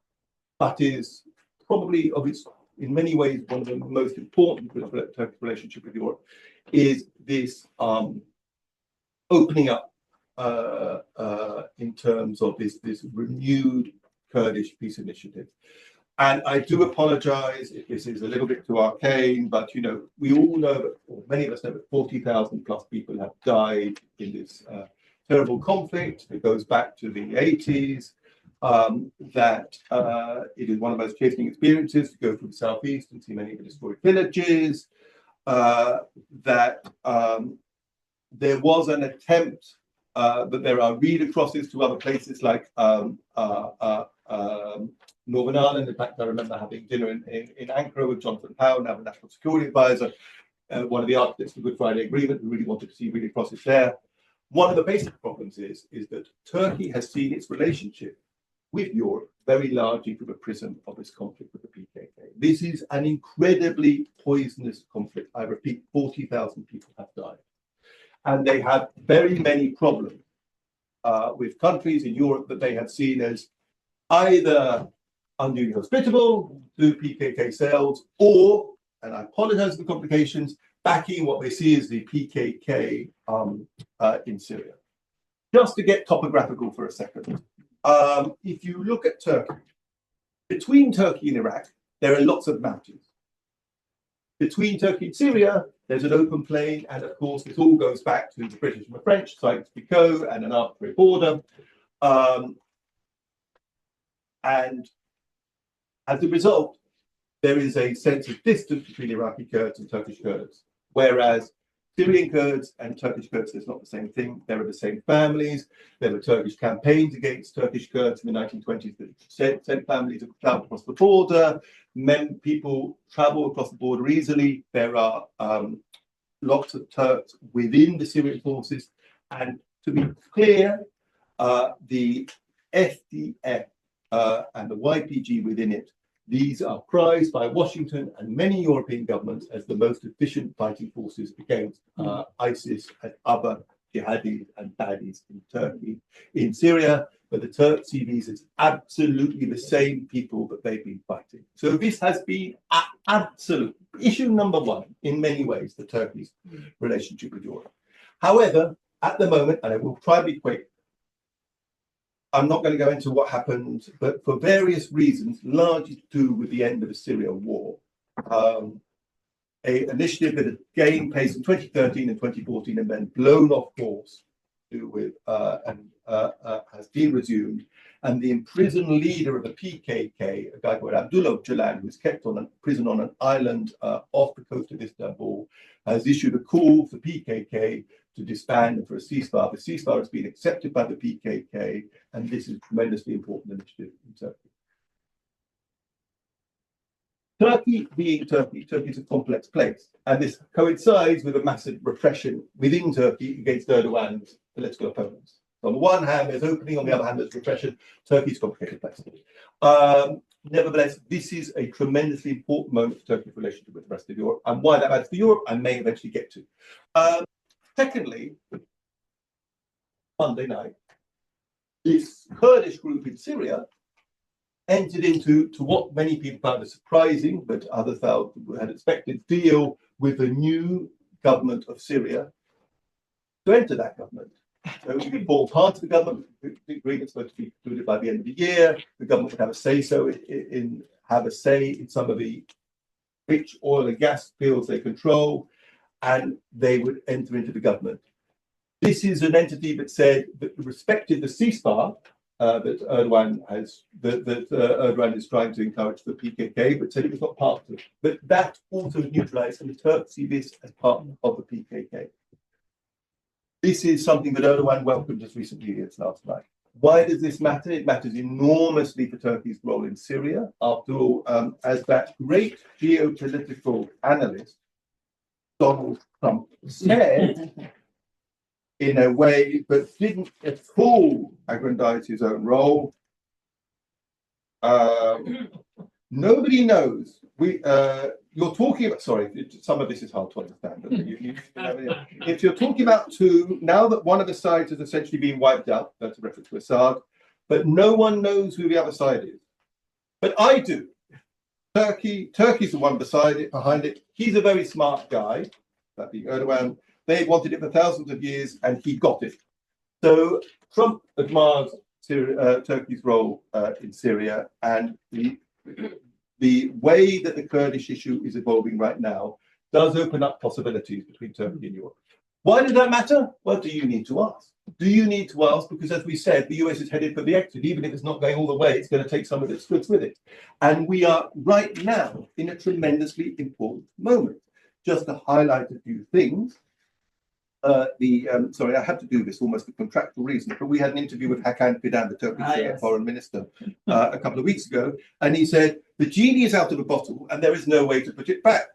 but is probably in many ways one of the most important Turkish relationship with Europe, is this opening up in terms of this renewed Kurdish peace initiative. And I do apologize if this is a little bit too arcane, but we all know that, or many of us know that 40,000 plus people have died in this terrible conflict. It goes back to the 80s. That it is one of the most chastening experiences to go through the southeast and see many of the destroyed villages. That there was an attempt, but there are read acrosses to other places like Northern Ireland. In fact, I remember having dinner in Ankara with Jonathan Powell, now the National Security Advisor, one of the architects of the Good Friday Agreement, who really wanted to see read acrosses there. One of the basic problems is that Turkey has seen its relationship with Europe very largely through the prism of this conflict with the PKK. This is an incredibly poisonous conflict. I repeat, 40,000 people have died. and they have very many problems with countries in Europe that they have seen as either unduly hospitable to PKK cells, or, and I apologize for the complications, backing what they see as the PKK in Syria. Just to get topographical for a second, if you look at Turkey, between Turkey and Iraq, there are lots of mountains. Between Turkey and Syria, there's an open plain, and of course, this all goes back to the British and the French, Sykes-Picot, and an arbitrary border. And as a result, there is a sense of distance between Iraqi Kurds and Turkish Kurds, whereas Syrian Kurds and Turkish Kurds is not the same thing. They are the same families. There were Turkish campaigns against Turkish Kurds in the 1920s that sent families across the border. People travel across the border easily. There are lots of Turks within the Syrian forces. And to be clear, the FDF and the YPG within it, these are prized by Washington and many European governments as the most efficient fighting forces against ISIS and other jihadis and baddies in Turkey. In Syria, but the Turks see these as absolutely the same people that they've been fighting. So this has been absolute issue number one in many ways, the Turkey's relationship with Europe. However, at the moment, and I will try to be quick, I'm not going to go into what happened, but for various reasons, largely to do with the end of the Syrian war, an initiative that had gained pace in 2013 and 2014 and then blown off course to do with has been resumed. And the imprisoned leader of the PKK, a guy called Abdullah Öcalan, who was kept on prison on an island off the coast of Istanbul, has issued a call for PKK to disband and for a ceasefire. The ceasefire has been accepted by the PKK, and this is a tremendously important initiative in Turkey. Turkey being Turkey, Turkey is a complex place, and this coincides with a massive repression within Turkey against Erdogan's political opponents. So on the one hand, there's opening, on the other hand, there's repression. Turkey's a complicated place. Nevertheless, this is a tremendously important moment for Turkey's relationship with the rest of Europe, and why that matters for Europe, I may eventually get to. Secondly, Monday night, this Kurdish group in Syria entered into what many people found a surprising, but others felt had expected, deal with the new government of Syria to enter that government. So it would form part of the government. The agreement's supposed to be concluded by the end of the year. The government would have a say in some of the rich oil and gas fields they control, and they would enter into the government. This is an entity that said that respected the ceasefire that Erdogan is trying to encourage the PKK, but said it was not part of it. But that also is neutralized, and the Turks see this as part of the PKK. This is something that Erdogan welcomed just recently as last night. Why does this matter? It matters enormously for Turkey's role in Syria. After all, as that great geopolitical analyst, Donald Trump, said, in a way that didn't at all aggrandize his own role, nobody knows. You're talking about, sorry, some of this is hard to understand. If you're talking about now that one of the sides has essentially been wiped out, that's a reference to Assad, but no one knows who the other side is. But I do. Turkey's the one behind it. He's a very smart guy, that being Erdogan. They wanted it for thousands of years, and he got it. So Trump admires Turkey's role in Syria, and the way that the Kurdish issue is evolving right now does open up possibilities between Turkey and Europe. Why does that matter? Well, do you need to ask? Do you need to ask? Because as we said, the US is headed for the exit. Even if it's not going all the way, it's going to take some of its goods with it. And we are right now in a tremendously important moment. Just to highlight a few things. Sorry, I had to do this almost for contractual reasons, but we had an interview with Hakan Fidan, the Turkish foreign minister, a couple of weeks ago, and he said, the genie is out of the bottle and there is no way to put it back.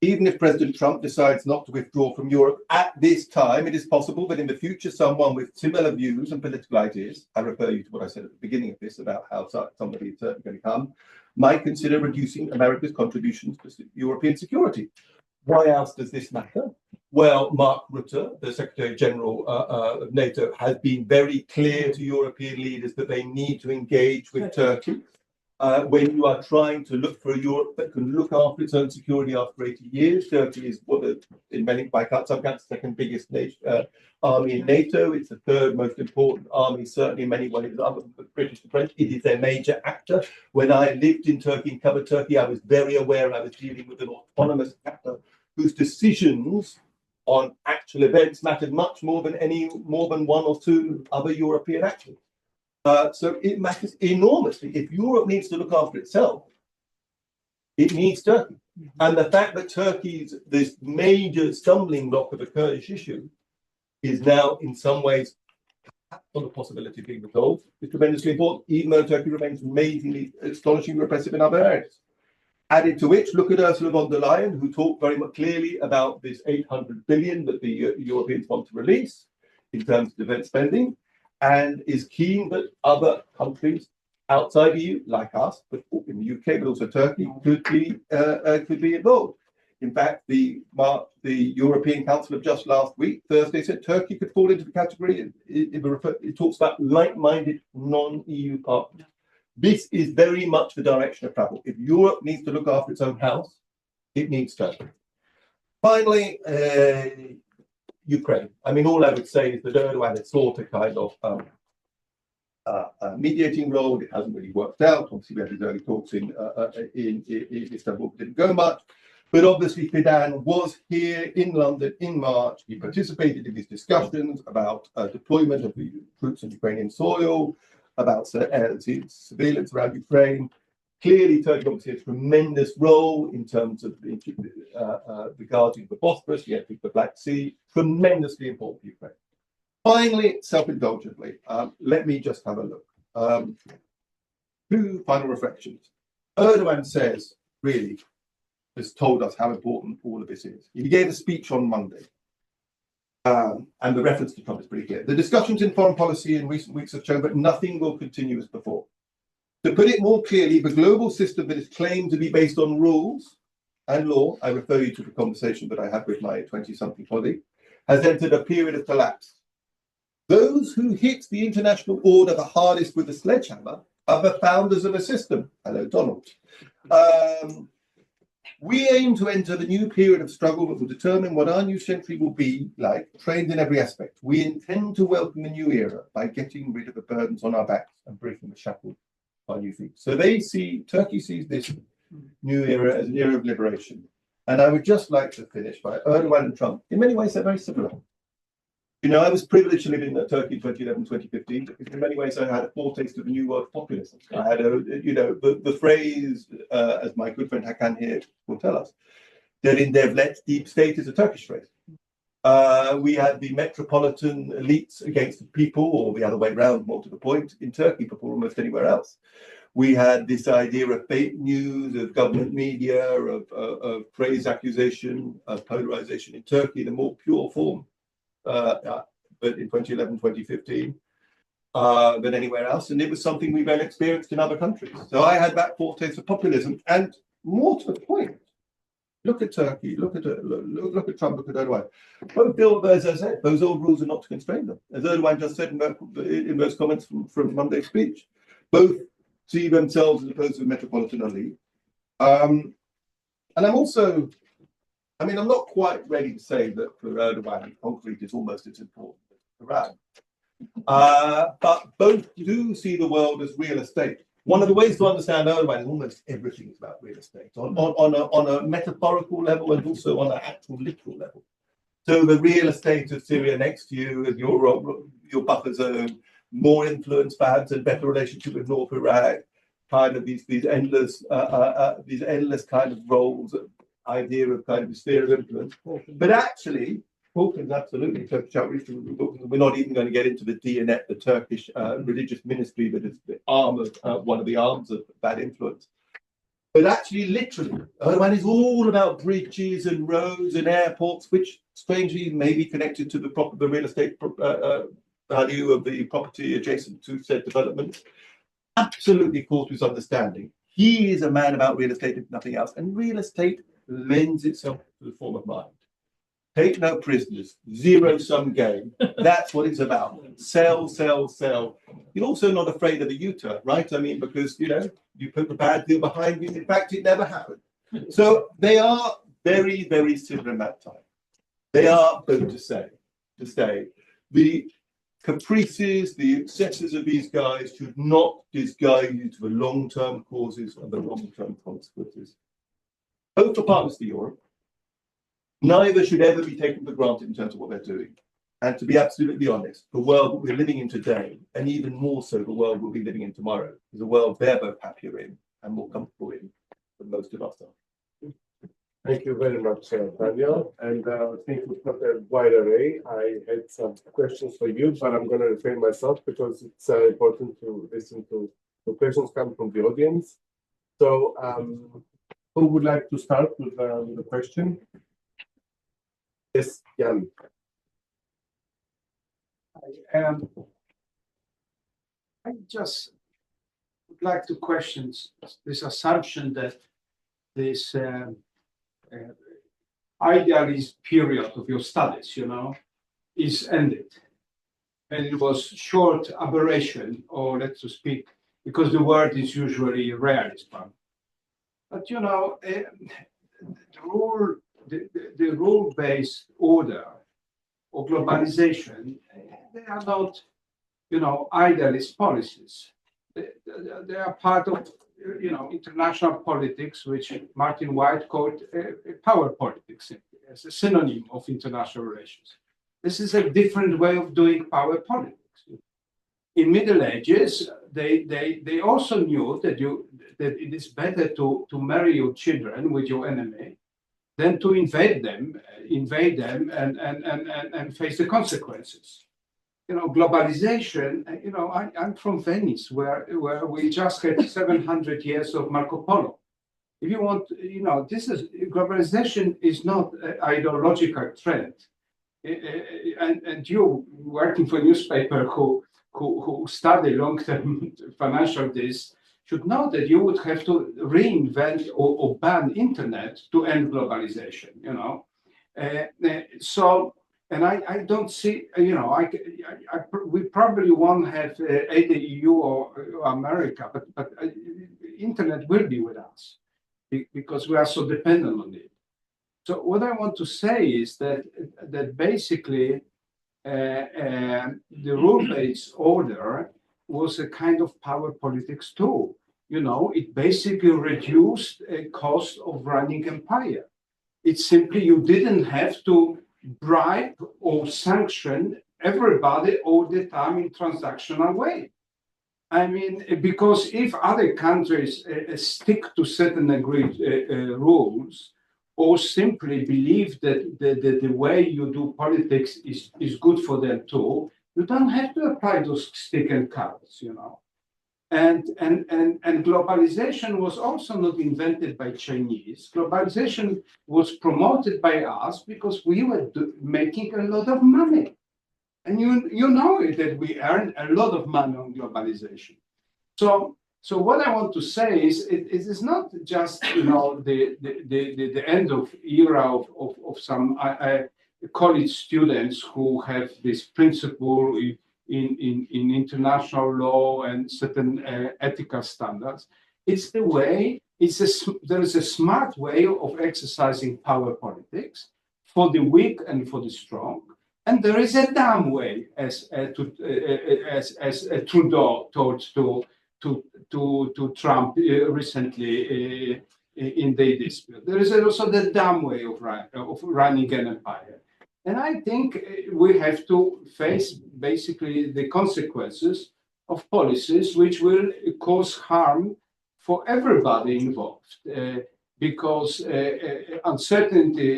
Even if President Trump decides not to withdraw from Europe at this time, it is possible that in the future, someone with similar views and political ideas, I refer you to what I said at the beginning of this about how somebody is certainly going to come, might consider reducing America's contributions to European security. Why else does this matter? Well, Mark Rutte, the Secretary General of NATO, has been very clear to European leaders that they need to engage with Turkey when you are trying to look for a Europe that can look after its own security after 80 years. Turkey is, in many by some counts, the second biggest army in NATO. It's the third most important army, certainly in many ways, other than the British and French. It is their major actor. When I lived in Turkey and covered Turkey, I was very aware I was dealing with an autonomous actor whose decisions on actual events mattered much more than one or two other European actors. So it matters enormously. If Europe needs to look after itself, it needs Turkey. And the fact that Turkey's this major stumbling block of the Kurdish issue is now in some ways on the possibility of being resolved is tremendously important, even though Turkey remains amazingly, astonishingly repressive in other areas. Added to which, look at Ursula von der Leyen, who talked very much clearly about this 800 billion that the Europeans want to release in terms of defence spending, and is keen that other countries outside the EU, like us, but in the UK, but also Turkey, could be involved. In fact, the European Council of just last week, Thursday, said Turkey could fall into the category. It talks about like-minded non-EU partners. This is very much the direction of travel. If Europe needs to look after its own house, it needs Turkey. Finally, Ukraine. I mean, all I would say is that Erdogan had sought a kind of mediating role. It hasn't really worked out. Obviously, we had his early talks in Istanbul, didn't go much. But obviously, Fidan was here in London in March. He participated in these discussions about deployment of the troops on Ukrainian soil, about surveillance around Ukraine. Clearly, Turkey obviously has a tremendous role in terms of the guarding of the Bosporus, the Black Sea, tremendously important for Ukraine. Finally, self-indulgently, let me just have a look. Two final reflections. Erdogan says, really, has told us how important all of this is. He gave a speech on Monday. And the reference to Trump is pretty clear. The discussions in foreign policy in recent weeks have shown that nothing will continue as before. To put it more clearly, the global system that is claimed to be based on rules and law, I refer you to the conversation that I had with my 20-something colleague, has entered a period of collapse. Those who hit the international order the hardest with the sledgehammer are the founders of a system. Hello, Donald. We aim to enter the new period of struggle that will determine what our new century will be like, trained in every aspect. We intend to welcome the new era by getting rid of the burdens on our backs and breaking the shackles on our new feet. So Turkey sees this new era as an era of liberation. And I would just like to finish by Erdogan and Trump. In many ways, they're very similar. You know, I was privileged to live in Turkey in 2011, 2015, because in many ways I had a foretaste of the new world populism. I had the phrase, as my good friend Hakan here will tell us, derin devlet, deep state is a Turkish phrase. We had the metropolitan elites against the people, or the other way around, more to the point, in Turkey before almost anywhere else. We had this idea of fake news, of government media, of praise accusation, of polarization in Turkey in a more pure form. But in 2011, 2015, than anywhere else. And it was something we then experienced in other countries. So I had that foretaste of populism. And more to the point, look at Turkey, look at Trump, look at Erdogan. Both, as I said, those old rules are not to constrain them. As Erdogan just said in those comments from Monday's speech, both see themselves as opposed to a metropolitan elite. And I'm not quite ready to say that for Erdogan, concrete is almost as important as Iran. But both do see the world as real estate. One of the ways to understand Erdogan is almost everything is about real estate, on a metaphorical level and also on an actual literal level. So the real estate of Syria next to you, as your buffer zone, more influence perhaps and better relationship with North Iraq, kind of these endless kind of roles, idea of kind of sphere of influence. But actually, Balkans, absolutely, Turkish outreach, we're not even going to get into the Diyanet, the Turkish religious ministry that is the arm of one of the arms of that influence. But actually, literally, Erdogan is all about bridges and roads and airports, which strangely may be connected to the real estate value of the property adjacent to said development. Absolutely, of course, with understanding. He is a man about real estate, if nothing else. And real estate lends itself to the form of mind. Take no prisoners, zero-sum game. That's what it's about. Sell, sell, sell. You're also not afraid of a U-turn, right? I mean, because, you know, you put the bad deal behind you. In fact, it never happened. So they are very, very similar in that time. They are going to stay. The caprices, the excesses of these guys should not disguise you to the long-term causes and the long-term consequences. Both are partners to Europe. Neither should ever be taken for granted in terms of what they're doing. And to be absolutely honest, the world that we're living in today, and even more so the world we'll be living in tomorrow, is a world they're both happier in and more comfortable in than most of us are. Thank you very much, Daniel. And I think we've got a wide array. I had some questions for you, but I'm going to refrain myself because it's important to listen to the questions come from the audience. So who would like to start with the question? Yes, Jan. I just would like to question this assumption that this idealist period of your studies, you know, is ended. And it was short aberration, or let's speak, because the word is usually realist one. But you know, the rule-based order or globalization, they are not, you know, idealist policies. They are part of, you know, international politics, which Martin White called power politics as a synonym of international relations. This is a different way of doing power politics. In Middle Ages, they also knew that it is better to marry your children with your enemy than to invade them and face the consequences. You know, globalization, you know, I'm from Venice, where we just had 700 years of Marco Polo. If you want, you know, globalization is not an ideological trend. And you, working for a newspaper who study long-term financial this, should know that you would have to reinvent or ban internet to end globalization, you know. And I don't see, you know, we probably won't have either EU or America, but internet will be with us because we are so dependent on it. So what I want to say is that basically the rule-based order was a kind of power politics too. You know, it basically reduced a cost of running empire. It's simply you didn't have to bribe or sanction everybody all the time in transactional way. I mean, because if other countries stick to certain agreed rules, or simply believe that the way you do politics is good for them too, you don't have to apply those stick and carrots, you know. And globalization was also not invented by Chinese. Globalization was promoted by us because we were making a lot of money. And you know that we earn a lot of money on globalization. So what I want to say is it is not just, you know, the end of era of some college students who have this principle in international law and certain ethical standards. It's the way, there is a smart way of exercising power politics for the weak and for the strong. And there is a dumb way, as Trudeau told to Trump recently in the dispute. There is also the dumb way of running an empire. And I think we have to face basically the consequences of policies which will cause harm for everybody involved, because uncertainty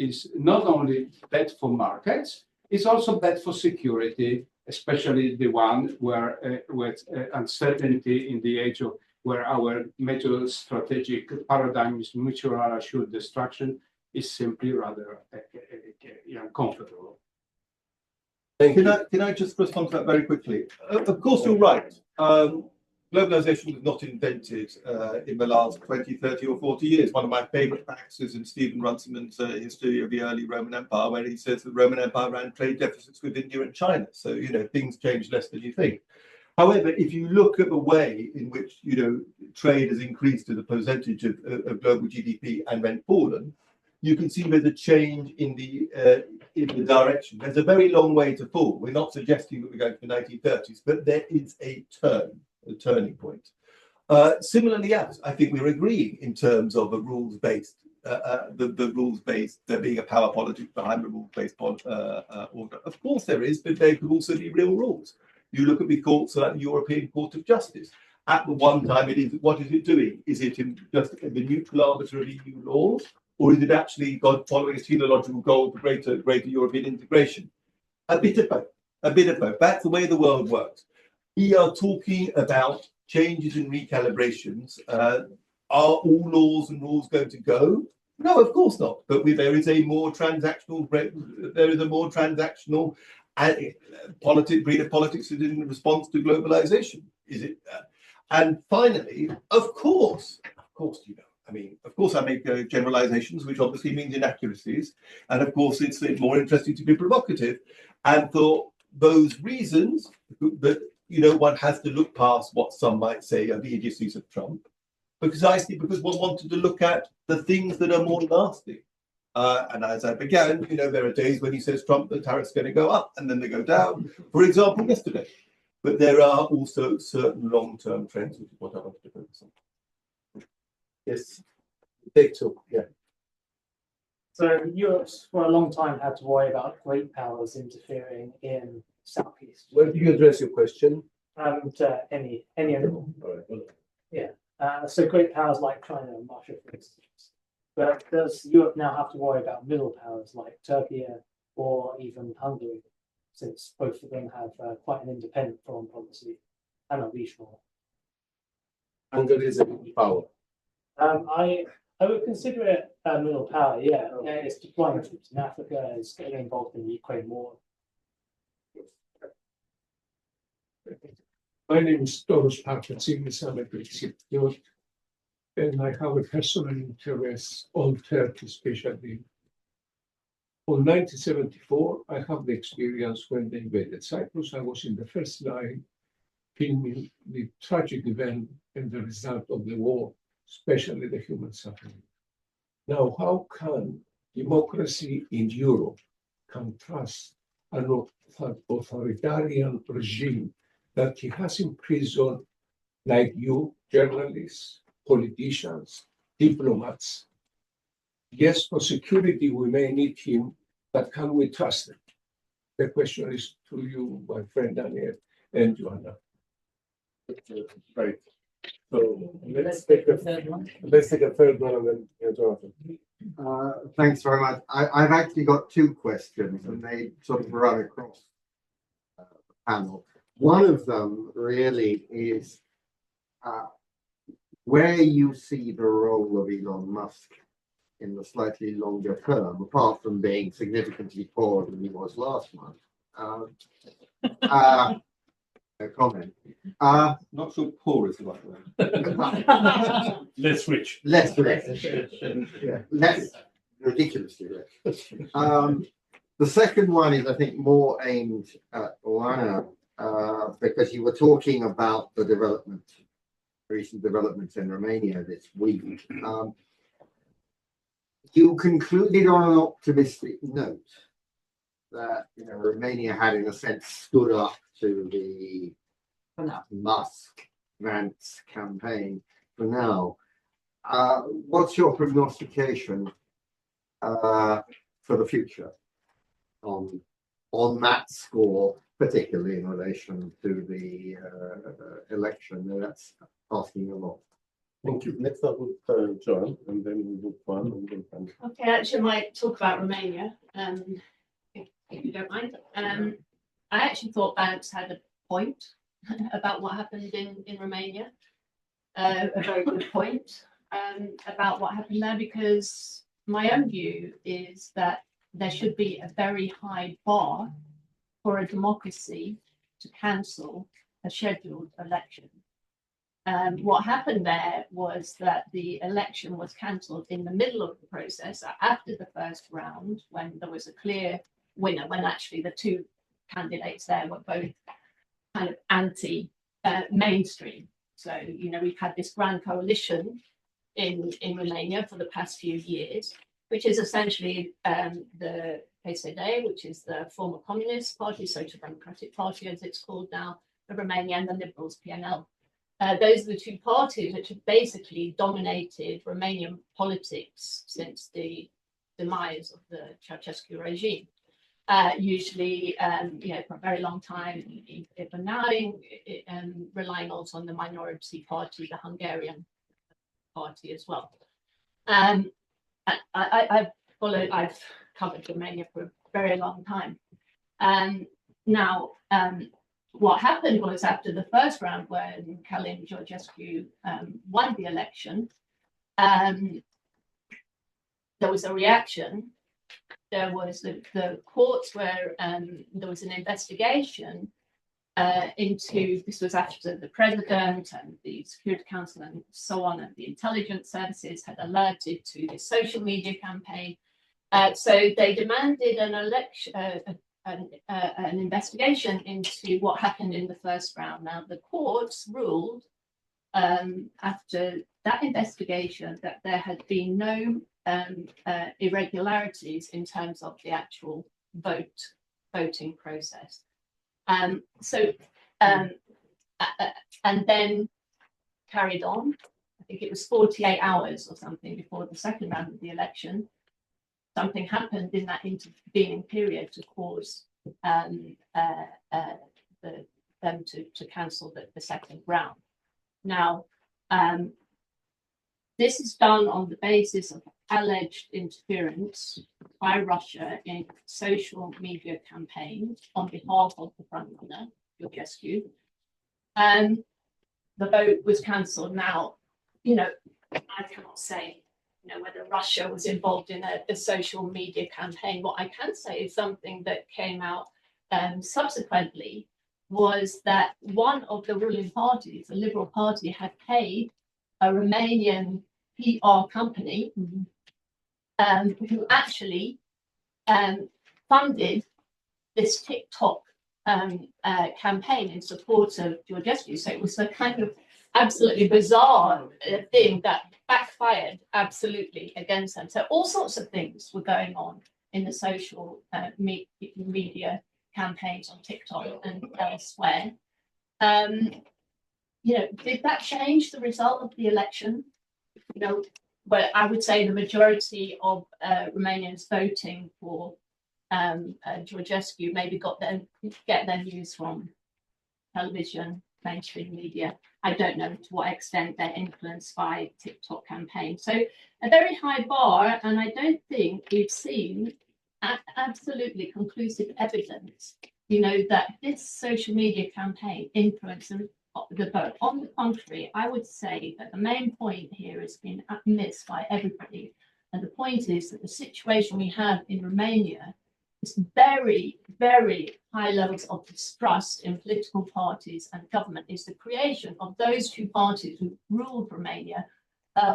is not only bad for markets, it's also bad for security, especially the one where with uncertainty in the age of where our major strategic paradigm is mutual assured destruction is simply rather uncomfortable. Can I just respond to that very quickly? Of course, you're right. globalization was not invented in the last 20, 30 or 40 years. One of my favorite facts is in Stephen Runciman's History of the Early Roman Empire, where he says the Roman Empire ran trade deficits with India and China. So, things change less than you think. However, if you look at the way in which, trade has increased as a percentage of global GDP and then fallen, you can see there's a change in the direction. There's a very long way to fall. We're not suggesting that we're going to the 1930s, but there is a turning point. Similarly, I think we're agreeing in terms of a rules-based, the rules-based, there being a power politic behind the rules-based order. Of course there is, but there could also be real rules. You look at the courts like the European Court of Justice. At the one time, what is it doing? Is it just the neutral arbiter of EU laws, or is it actually following a teleological goal for greater European integration? A bit of both. A bit of both. That's the way the world works. We are talking about changes and recalibrations. Are all laws and rules going to go? No, of course not. But there is a more transactional. There is a more transactional breed of politics in response to globalization. Is it? And finally, of course, of course, I make generalizations, which obviously means inaccuracies. And of course, it's more interesting to be provocative. And for those reasons, that one has to look past what some might say are the idiocies of Trump, because one wanted to look at the things that are more lasting. And as I began, there are days when he says Trump, the tariffs are going to go up and then they go down. For example, yesterday. But there are also certain long-term trends, which is what I wanted to focus on. Yes, take two. Yeah. So Europe's for a long time had to worry about great powers interfering in Southeast. Where do you address your question? And any animal. All right. Well, Yeah. So great powers like China and Russia, for instance. But does Europe now have to worry about middle powers like Turkey or even Hungary, since both of them have quite an independent foreign policy and are regional? Hungary is a big power. I would consider it a middle power, yeah. It's deploying troops in Africa, it's getting involved in the Ukraine war. My name is Toros Parkatsimis, I'm a British citizen, and I have a personal interest on Turkey, especially. On 1974, I have the experience when they invaded Cyprus. I was in the first line filming the tragic event and the result of the war, especially the human suffering. Now, how can democracy in Europe can trust an authoritarian regime that he has imprisoned, like you, journalists, politicians, diplomats? Yes, for security, we may need him, but can we trust him? The question is to you, my friend Daniel and Joanna. Right. So let's take a third one and then Jonathan. Thanks very much. I've actually got two questions and they sort of run across the panel. One of them really is where you see the role of Elon Musk in the slightly longer term, apart from being significantly poorer than he was last month. No comment. Not so poor is the right word. Less rich. Less rich. Yeah, less ridiculously rich. The second one is, I think, more aimed at Oana, because you were talking about the recent developments in Romania this week. You concluded on an optimistic note that Romania had, in a sense, stood up to the Musk-Vance campaign for now. What's your prognostication for the future on that score, particularly in relation to the election? That's asking a lot. Thank you. Next up with Joan, and then we move on. Okay, actually, I might talk about Romania, if you don't mind. I actually thought Vance had a point about what happened in Romania, a very good point about what happened there, because my own view is that there should be a very high bar for a democracy to cancel a scheduled election. What happened there was that the election was cancelled in the middle of the process after the first round, when there was a clear winner, when actually the two candidates there were both kind of anti-mainstream. So, you know, we've had this grand coalition in Romania for the past few years, which is essentially the PSD, which is the former Communist Party, Social Democratic Party as it's called now, of Romania, and the Liberals, PNL. Those are the two parties which have basically dominated Romanian politics since the demise of the Ceausescu regime. Usually, you know, for a very long time, even now, relying also on the minority party, the Hungarian party as well. I've covered Romania for a very long time. Now, what happened was after the first round, when Călin Georgescu won the election, there was a reaction. There was the courts where there was an investigation into, this was after the president and the Security Council and so on, and the intelligence services had alerted to the social media campaign. So they demanded an election, an investigation into what happened in the first round. Now, the courts ruled after that investigation that there had been no irregularities in terms of the actual voting process. And then carried on. I think it was 48 hours or something before the second round of the election. Something happened in that intervening period to cause them to cancel the second round. Now, this is done on the basis of alleged interference by Russia in social media campaigns on behalf of the frontrunner, Lungescu. The vote was cancelled. Now, you know, I cannot say, you know, whether Russia was involved in a social media campaign. What I can say is something that came out subsequently was that one of the ruling parties, the Liberal Party, had paid a Romanian PR company who actually funded this TikTok campaign in support of Georgescu. So it was a kind of absolutely bizarre thing that backfired absolutely against them. So all sorts of things were going on in the social media campaigns on TikTok and elsewhere. You know, did that change the result of the election? You know, but I would say the majority of Romanians voting for Georgescu maybe get their news from television, mainstream media. I don't know to what extent they're influenced by TikTok campaigns. So a very high bar, and I don't think we've seen absolutely conclusive evidence, you know, that this social media campaign influenced the vote. On the contrary, I would say that the main point here has been missed by everybody. And the point is that the situation we have in Romania is very, very high levels of distrust in political parties and government. Is the creation of those two parties who ruled Romania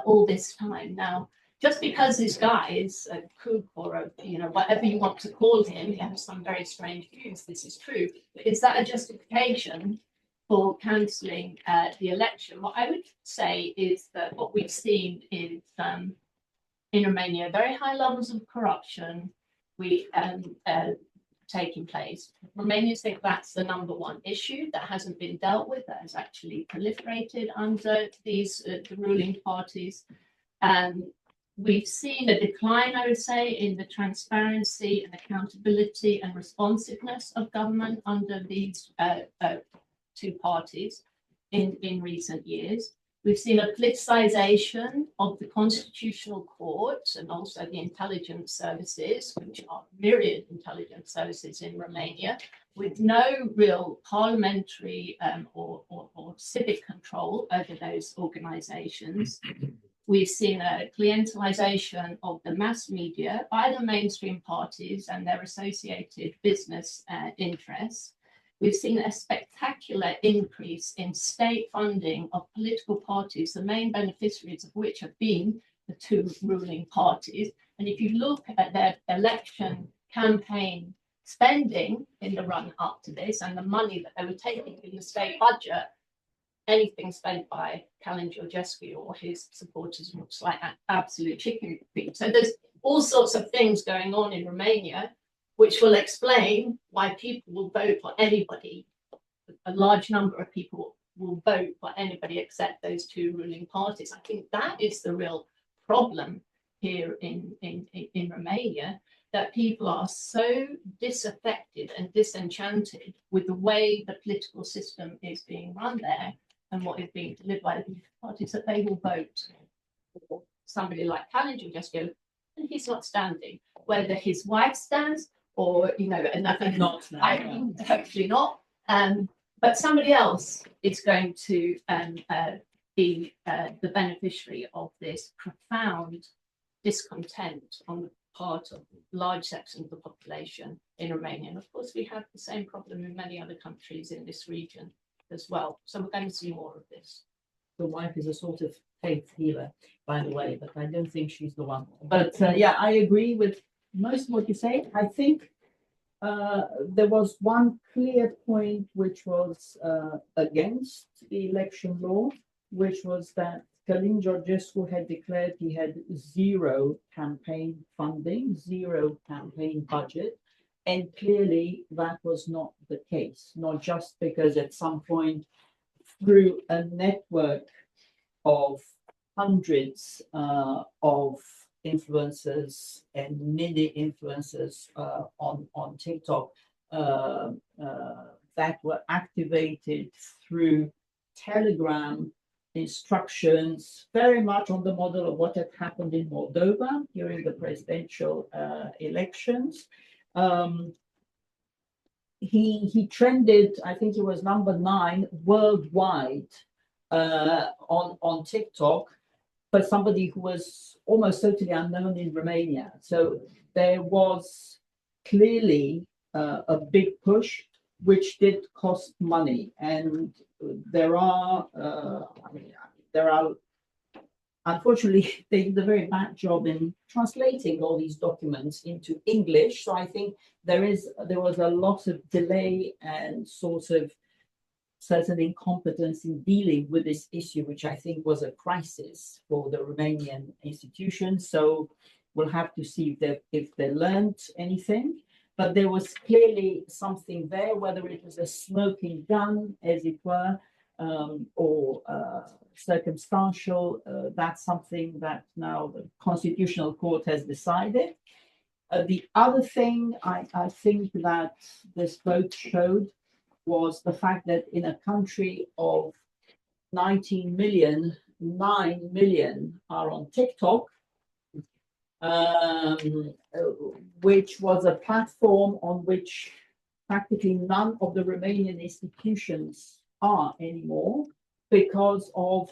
all this time. Now, just because this guy is a kook or a, you know, whatever you want to call him, he has some very strange views, this is true, but is that a justification for cancelling the election? What I would say is that what we've seen is in Romania, very high levels of corruption taking place. Romanians think that's the number one issue that hasn't been dealt with, that has actually proliferated under these the ruling parties. We've seen a decline, I would say, in the transparency and accountability and responsiveness of government under these two parties in recent years. We've seen a politicization of the constitutional courts and also the intelligence services, which are myriad intelligence services in Romania, with no real parliamentary or civic control over those organizations. We've seen a clientelization of the mass media by the mainstream parties and their associated business interests. we've seen a spectacular increase in state funding of political parties, the main beneficiaries of which have been the two ruling parties. And if you look at their election campaign spending in the run up to this and the money that they were taking in the state budget, anything spent by Lungescu or his supporters looks like an absolute chicken feed. So there's all sorts of things going on in Romania, which will explain why people will vote for anybody. A large number of people will vote for anybody except those two ruling parties. I think that is the real problem here in Romania, that people are so disaffected and disenchanted with the way the political system is being run there and what is being delivered by the political parties that they will vote for somebody like Lungescu, and he's not standing. Whether his wife stands or, you know, and I think Not now, hopefully not. But somebody else is going to be the beneficiary of this profound discontent on the part of large sections of the population in Romania. And of course, we have the same problem in many other countries in this region as well. So we're going to see more of this. The wife is a sort of faith healer, by the way, but I don't think she's the one. But yeah, I agree with most of what you say. I think there was one clear point which was against the election law, which was that Lungescu had declared he had zero campaign funding, zero campaign budget. And clearly that was not the case, not just because at some point through a network of hundreds of influencers and mini influencers on TikTok that were activated through Telegram instructions, very much on the model of what had happened in Moldova during the presidential elections. He trended, I think he was number 9 worldwide on TikTok, for somebody who was almost totally unknown in Romania. So there was clearly a big push, which did cost money, and there are unfortunately, they did a very bad job in translating all these documents into English. So I think there was a lot of delay and sort of certain incompetence in dealing with this issue, which I think was a crisis for the Romanian institutions. So we'll have to see if they learned anything. But there was clearly something there, whether it was a smoking gun, as it were, or circumstantial. That's something that now the Constitutional Court has decided. The other thing I think that this vote showed was the fact that in a country of 19 million, 9 million are on TikTok, which was a platform on which practically none of the Romanian institutions are anymore, because of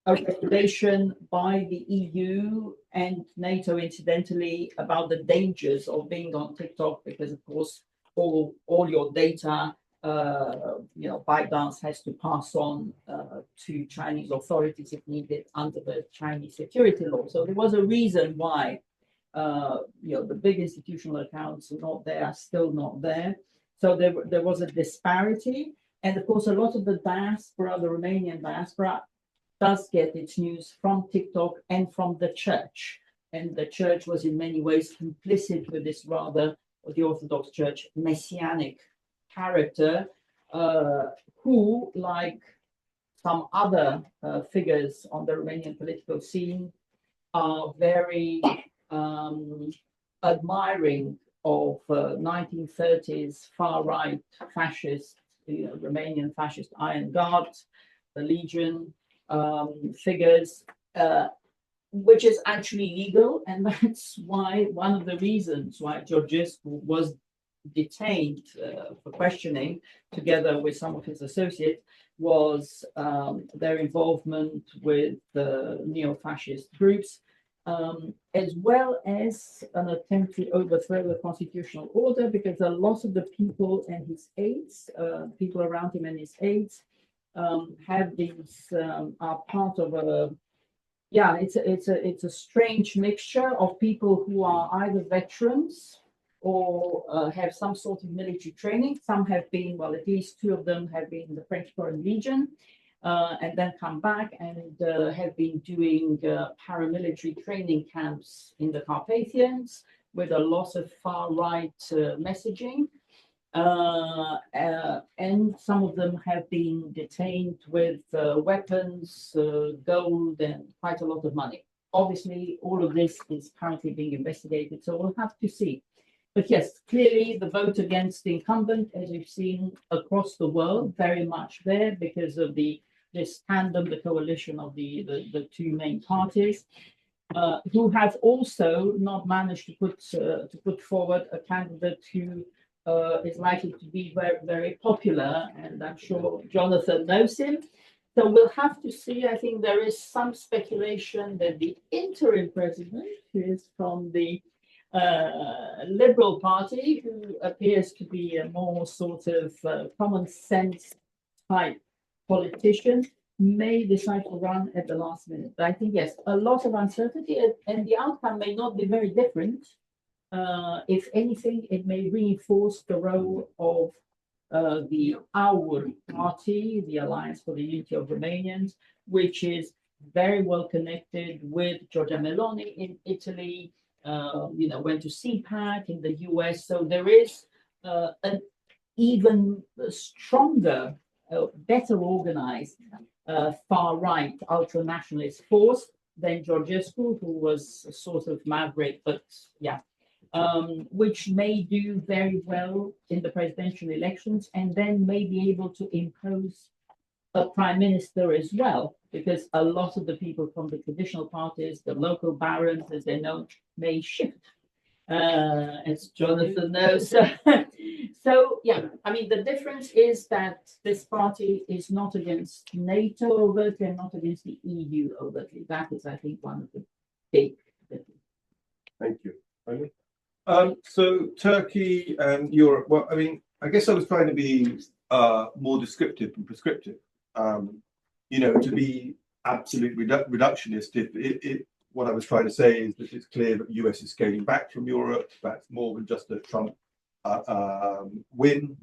a regulation by the EU and NATO, incidentally, about the dangers of being on TikTok, because of course all your data, ByteDance has to pass on to Chinese authorities if needed under the Chinese security law. So there was a reason why the big institutional accounts are not there, are still not there. So there was a disparity. And of course, a lot of the diaspora, the Romanian diaspora, does get its news from TikTok and from the church. And the church was in many ways complicit with this rather, the Orthodox Church, messianic character, who, like some other figures on the Romanian political scene, are very admiring of 1930s far-right fascist, Romanian fascist Iron Guard, the Legion figures, which is actually legal, and that's why one of the reasons why Lungescu was detained for questioning, together with some of his associates, was their involvement with the neo-fascist groups. as well as an attempt to overthrow the constitutional order, because a lot of the people and his aides, people around him and his aides, have these are part of a it's a strange mixture of people who are either veterans or have some sort of military training. Some have been, well, at least two of them have been in the French Foreign Legion, and then come back and have been doing paramilitary training camps in the Carpathians with a lot of far-right messaging. And some of them have been detained with weapons, gold, and quite a lot of money. Obviously, all of this is currently being investigated, so we'll have to see. But yes, clearly the vote against the incumbent, as we've seen across the world, very much there because of this tandem, the coalition of the two main parties, who have also not managed to put forward a candidate who is likely to be very, very popular, and I'm sure Jonathan knows him. So we'll have to see. I think there is some speculation that the interim president, who is from the Liberal Party, who appears to be a more sort of common sense type politician, may decide to run at the last minute. But I think, yes, a lot of uncertainty, and the outcome may not be very different. If anything, it may reinforce the role of the Our party, the Alliance for the Unity of Romanians, which is very well connected with Giorgia Meloni in Italy, went to CPAC in the US. So there is an even stronger, better organized far-right ultra-nationalist force than Georgescu, who was a sort of maverick, but yeah, which may do very well in the presidential elections and then may be able to impose a prime minister as well, because a lot of the people from the traditional parties, the local barons, as they know, may shift, as Jonathan knows. So, yeah, I mean, the difference is that this party is not against NATO overtly and not against the EU overtly. That is, I think, one of the big differences. Thank you. So Turkey and Europe. Well, I mean, I guess I was trying to be more descriptive and prescriptive. To be absolute reductionist. If what I was trying to say is that it's clear that the US is scaling back from Europe. That's more than just a Trump win,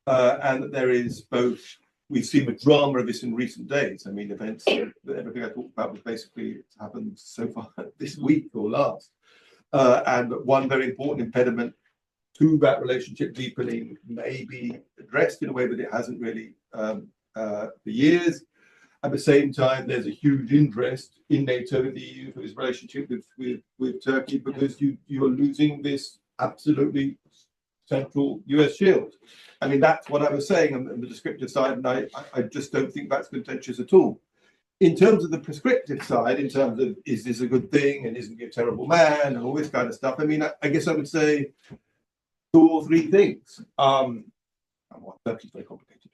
and that there is both. We've seen the drama of this in recent days. I mean, events. Everything I talked about was basically happened so far this week or last. And one very important impediment to that relationship deepening may be addressed in a way that it hasn't really for years. At the same time, there's a huge interest in NATO and the EU for this relationship with Turkey, because you're losing this absolutely central US shield. I mean, that's what I was saying on the descriptive side, and I just don't think that's contentious at all. In terms of the prescriptive side, in terms of is this a good thing and isn't he a terrible man and all this kind of stuff, I mean, I guess I would say 2 or 3 things. Turkey's very complicated.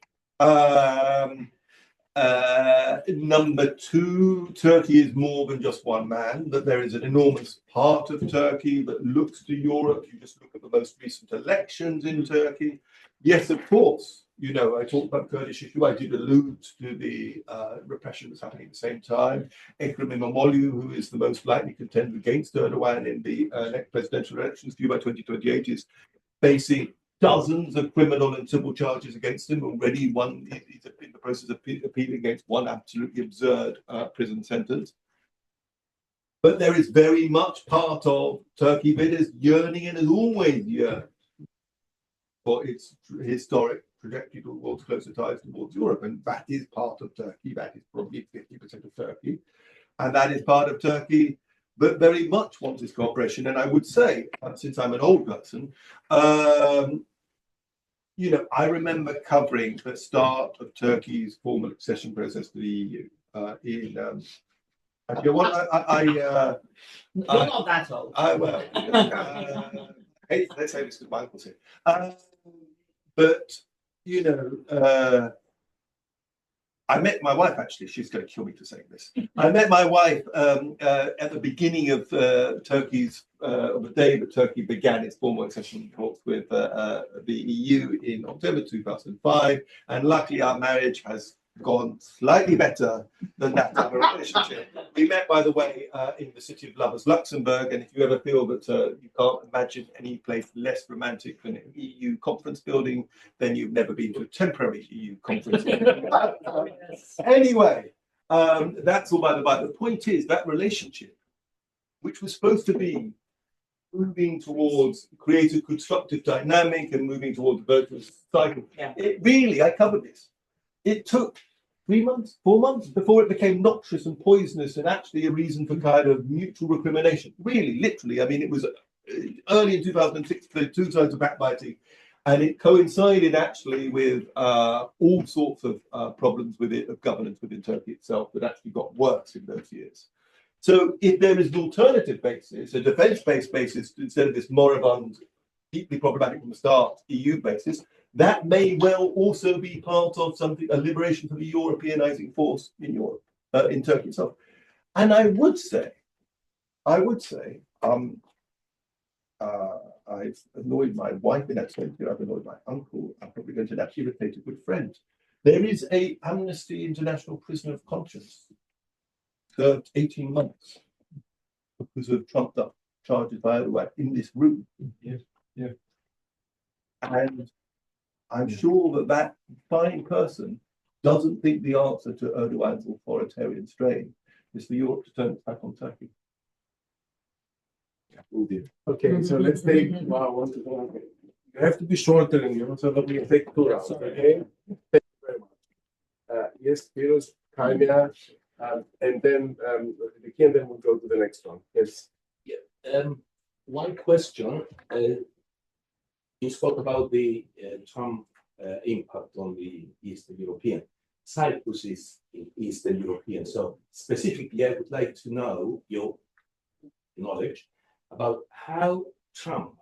Number 2, Turkey is more than just one man, that there is an enormous part of Turkey that looks to Europe. You just look at the most recent elections in Turkey. Yes, of course. I talked about Kurdish issue. I did allude to the repression that's happening at the same time. Ekrem İmamoğlu, who is the most likely contender against Erdogan in the next presidential elections due by 2028, is facing dozens of criminal and civil charges against him already. He's in the process of appealing against one absolutely absurd prison sentence. But there is very much part of Turkey that is yearning and has always yearned for its historic trajectory towards closer ties towards Europe, and that is part of Turkey. That is probably 50% of Turkey, and that is part of Turkey that very much wants this cooperation. And I would say, since I'm an old person, I remember covering the start of Turkey's formal accession process to the EU. Actually, You're not that old. Let's say this because my uncle's here. But I met my wife, actually, she's going to kill me for saying this. I met my wife at the beginning of Turkey's, the day that Turkey began its formal accession talks with the EU in October 2005. And luckily, our marriage has gone slightly better than that other relationship. We met, by the way, in the city of Lovers, Luxembourg. And if you ever feel that you can't imagine any place less romantic than an EU conference building, then you've never been to a temporary EU conference. Anyway, that's all by the by. The point is that relationship, which was supposed to be moving towards create a constructive dynamic and moving towards a virtuous cycle, it really, I covered this. It took 3 months, 4 months before it became noxious and poisonous and actually a reason for kind of mutual recrimination. Really, literally. I mean, it was early in 2006, the two sides of backbiting. And it coincided actually with all sorts of problems with it, of governance within Turkey itself that actually got worse in those years. So if there is an alternative basis, a defense-based basis, instead of this moribund, deeply problematic from the start EU basis, that may well also be part of something, a liberation for the Europeanizing force in Europe, in Turkey itself. And I would say, I've annoyed my wife in that sense. I've annoyed my uncle. I'm probably going to actually irritate a good friend. There is a Amnesty International prisoner of conscience, served 18 months because of trumped up charges by Erdogan in this room. Yes, yeah. And I'm sure that that fine person doesn't think the answer to Erdogan's authoritarian strain is for Europe to turn its back on Turkey. Oh dear. Okay, so let's take one to one. You have to be shorter than you, so that we can take 2 rounds. Okay. Thank you very much. Yes, Piros, Kaimia, and then Vicky, and then we'll go to the next one. Yes. Yeah. One question. You spoke about the Trump impact on the Eastern European. Cyprus is in Eastern European. So specifically, I would like to know your knowledge about how Trump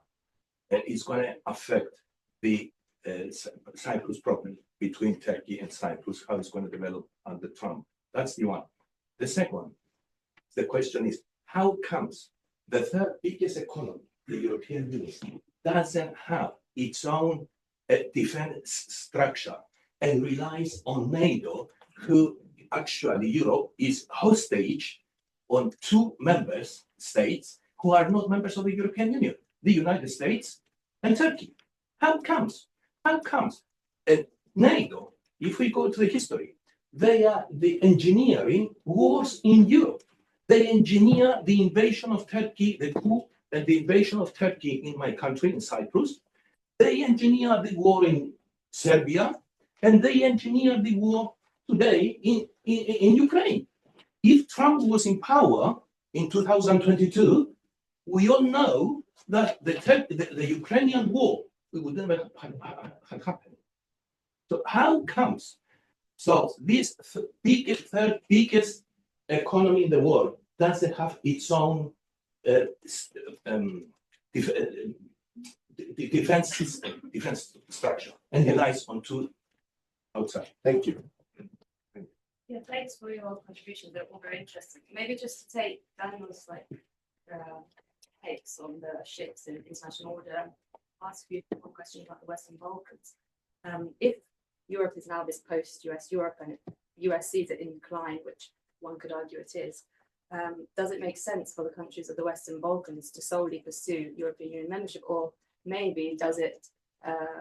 is going to affect the Cyprus problem between Turkey and Cyprus, how it's going to develop under Trump. That's the one. The second one, the question is, how comes the third biggest economy, the European Union, doesn't have its own defense structure and relies on NATO, who actually Europe is hostage on 2 member states who are not members of the European Union, the United States and Turkey. How comes? And NATO, if we go to the history, they are the engineering wars in Europe. They engineer the invasion of Turkey, the coup and the invasion of Turkey in my country, in Cyprus. They engineer the war in Serbia, and they engineer the war today in Ukraine. If Trump was in power in 2022, we all know that the Ukrainian war would never have happened. So how comes? So this third biggest economy in the world doesn't have its own defense system, defense structure, and relies on 2 outside. Thank you. Yeah, thanks for your contributions. They're all very interesting. Maybe just to take Daniel's takes on the shifts in international order, ask you one question about the Western Balkans. If Europe is now this post-US Europe and US sees it in decline, which one could argue it is, does it make sense for the countries of the Western Balkans to solely pursue European Union membership, or maybe does it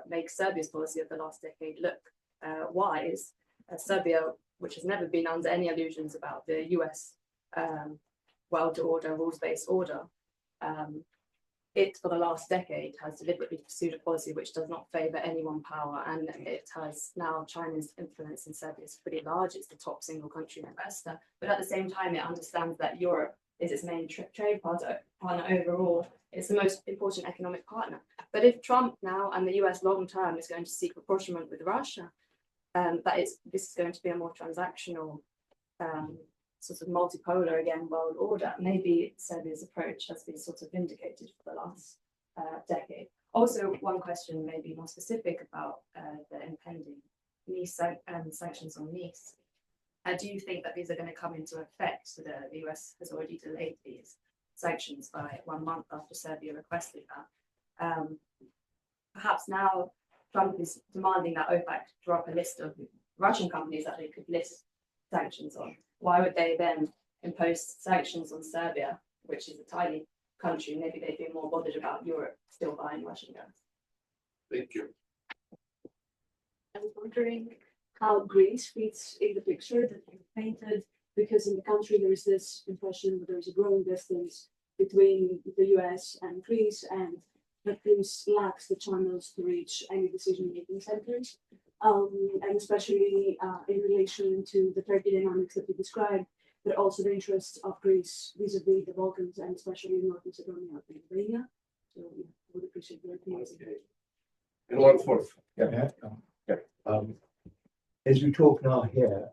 make Serbia's policy of the last decade look wise? Serbia, which has never been under any illusions about the US world order, rules-based order, it for the last decade has deliberately pursued a policy which does not favor any one power, and it has now China's influence in Serbia is pretty large. It's the top single country investor, but at the same time it understands that Europe is its main trade partner overall. It's the most important economic partner. But if Trump now and the US long term is going to seek rapprochement with Russia, this is going to be a more transactional sort of multipolar again world order. Maybe Serbia's approach has been sort of vindicated for the last decade. Also, one question maybe more specific about the impending Nice sanctions on Nice. Do you think that these are going to come into effect? So the US has already delayed these sanctions by 1 month after Serbia requested that. Perhaps now Trump is demanding that OPEC drop a list of Russian companies that they could list sanctions on. Why would they then impose sanctions on Serbia, which is a tiny country? Maybe they'd be more bothered about Europe still buying Russian gas. Thank you. I was wondering how Greece fits in the picture that you painted, because in the country there is this impression that there is a growing distance between the US and Greece, and that Greece lacks the channels to reach any decision-making centers, and especially in relation to the Turkey dynamics that you described, but also the interests of Greece vis-a-vis the Balkans and especially North Macedonia and Albania. So yeah, I would appreciate your opinions. And 1/4. Yeah. As we talk now here,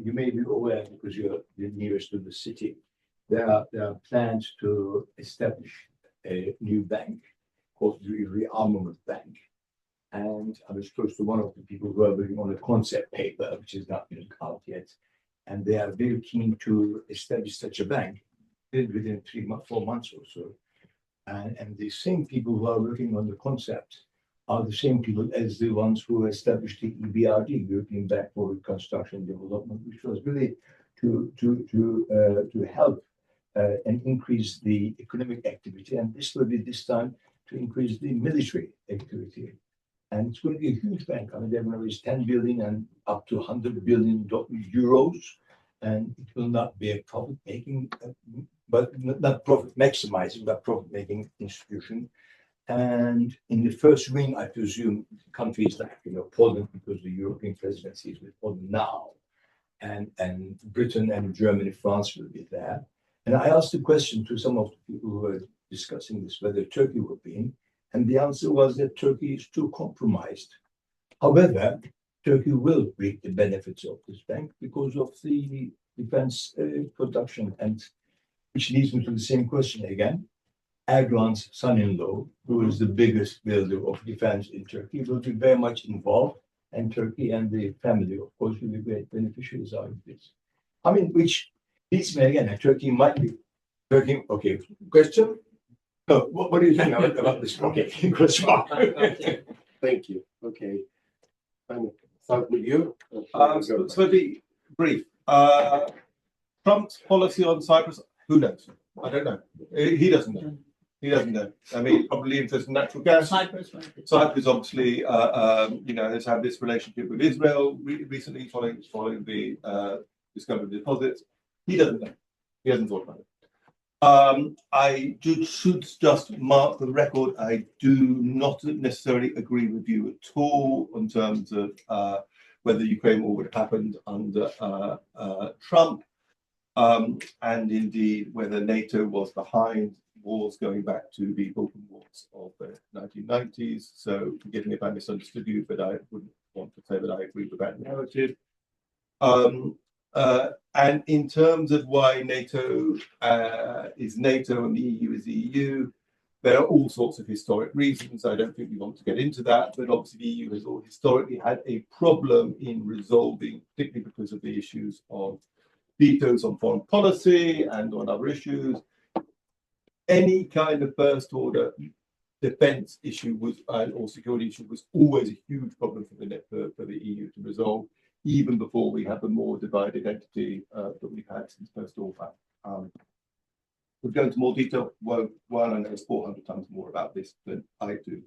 you may be aware, because you're the nearest to the city, there are plans to establish a new bank called the Rearmament Bank. And I was close to one of the people who are working on a concept paper, which is not been out yet. And they are very keen to establish such a bank within 4 months or so. And the same people who are working on the concept are the same people as the ones who established the EBRD, European Bank for Reconstruction and Development, which was really to help and increase the economic activity. And this will be this time to increase the military activity. And it's going to be a huge bank. I mean, they're going to raise 10 billion and up to 100 billion euros. And it will not be a profit-making, but not profit maximizing, but profit-making institution. And in the first wing, I presume countries like Poland, because the European presidency is with Poland now, and Britain and Germany, France will be there. And I asked the question to some of the people who were discussing this, whether Turkey would be in, and the answer was that Turkey is too compromised. However, Turkey will reap the benefits of this bank because of the defense production, and which leads me to the same question again. Erdogan's son-in-law, who is the biggest builder of defense in Turkey, will be very much involved, and Turkey and the family, of course, will be great beneficiaries out of this. I mean, which leads me again, Turkey might be. Turkey, okay, question? No, what do you think about this? Okay, question mark. Thank you. Okay. I'm start with you. So be brief. Trump's policy on Cyprus, who knows? I don't know. He doesn't know. He doesn't know. I mean, probably interested in natural gas. Cyprus obviously, has had this relationship with Israel recently, following the discovery of the deposits. He doesn't know. He hasn't thought about it. I should just mark the record. I do not necessarily agree with you at all in terms of whether Ukraine war would have happened under Trump, and indeed whether NATO was behind wars going back to the Balkan Wars of the 1990s. So forgive me if I misunderstood you, but I wouldn't want to say that I agree with that narrative. And in terms of why NATO is NATO and the EU is the EU, there are all sorts of historic reasons. I don't think we want to get into that, but obviously the EU has historically had a problem in resolving, particularly because of the issues of vetoes on foreign policy and on other issues. Any kind of first order defense issue was or security issue was always a huge problem for the EU to resolve, even before we had the more divided entity that we've had since post-Orban. We'll go into more detail. Well, I know 400 times more about this than I do.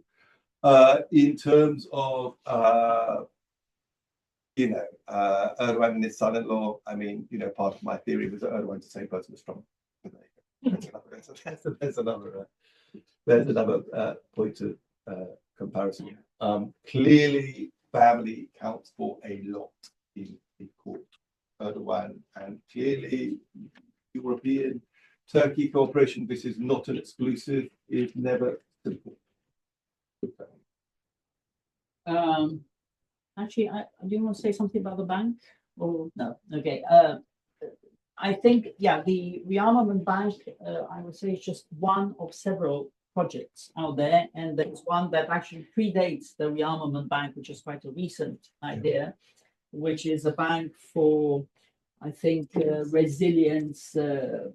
In terms of, Erdogan and his son-in-law, I mean, part of my theory was that Erdogan's the same person as Trump. There's another point of comparison. Clearly, family counts for a lot in the court. Erdogan, and clearly European Turkey cooperation, this is not an exclusive, it's never simple. Actually, do you want to say something about the bank? Or no? Okay. I think, the rearmament bank, I would say, is just one of several projects out there, and there's one that actually predates the rearmament bank, which is quite a recent idea, which is a bank for I think resilience,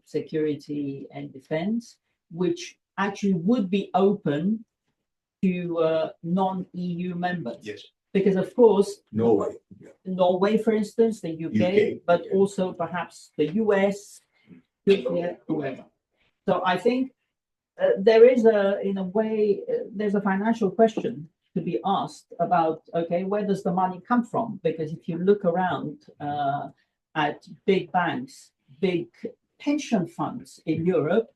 security and defense, which actually would be open to non-EU members. Yes, Because of course, Norway. Norway, for instance, the UK, but also perhaps the US, Turkey, whoever. So I think there is in a way, there's a financial question to be asked about, okay, where does the money come from? Because if you look around at big banks, big pension funds in Europe,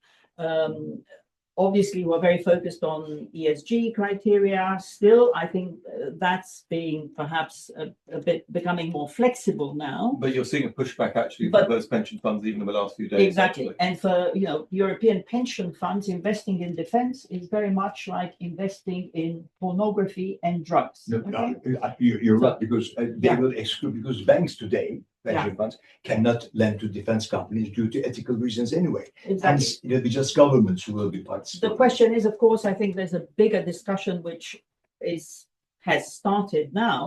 obviously we're very focused on ESG criteria. Still, I think that's being perhaps a bit becoming more flexible now. But you're seeing a pushback actually But- for those pension funds even in the last few days. Exactly. Actually. And for, European pension funds, investing in defense is very much like investing in pornography and drugs. No, Okay? you're right, because they Yeah. will exclude, because banks today, pension Yeah. funds, cannot lend to defense companies due to ethical reasons anyway. Exactly. Hence, it'll be just governments who will be The participating. question is, of course, I think there's a bigger discussion which has started now.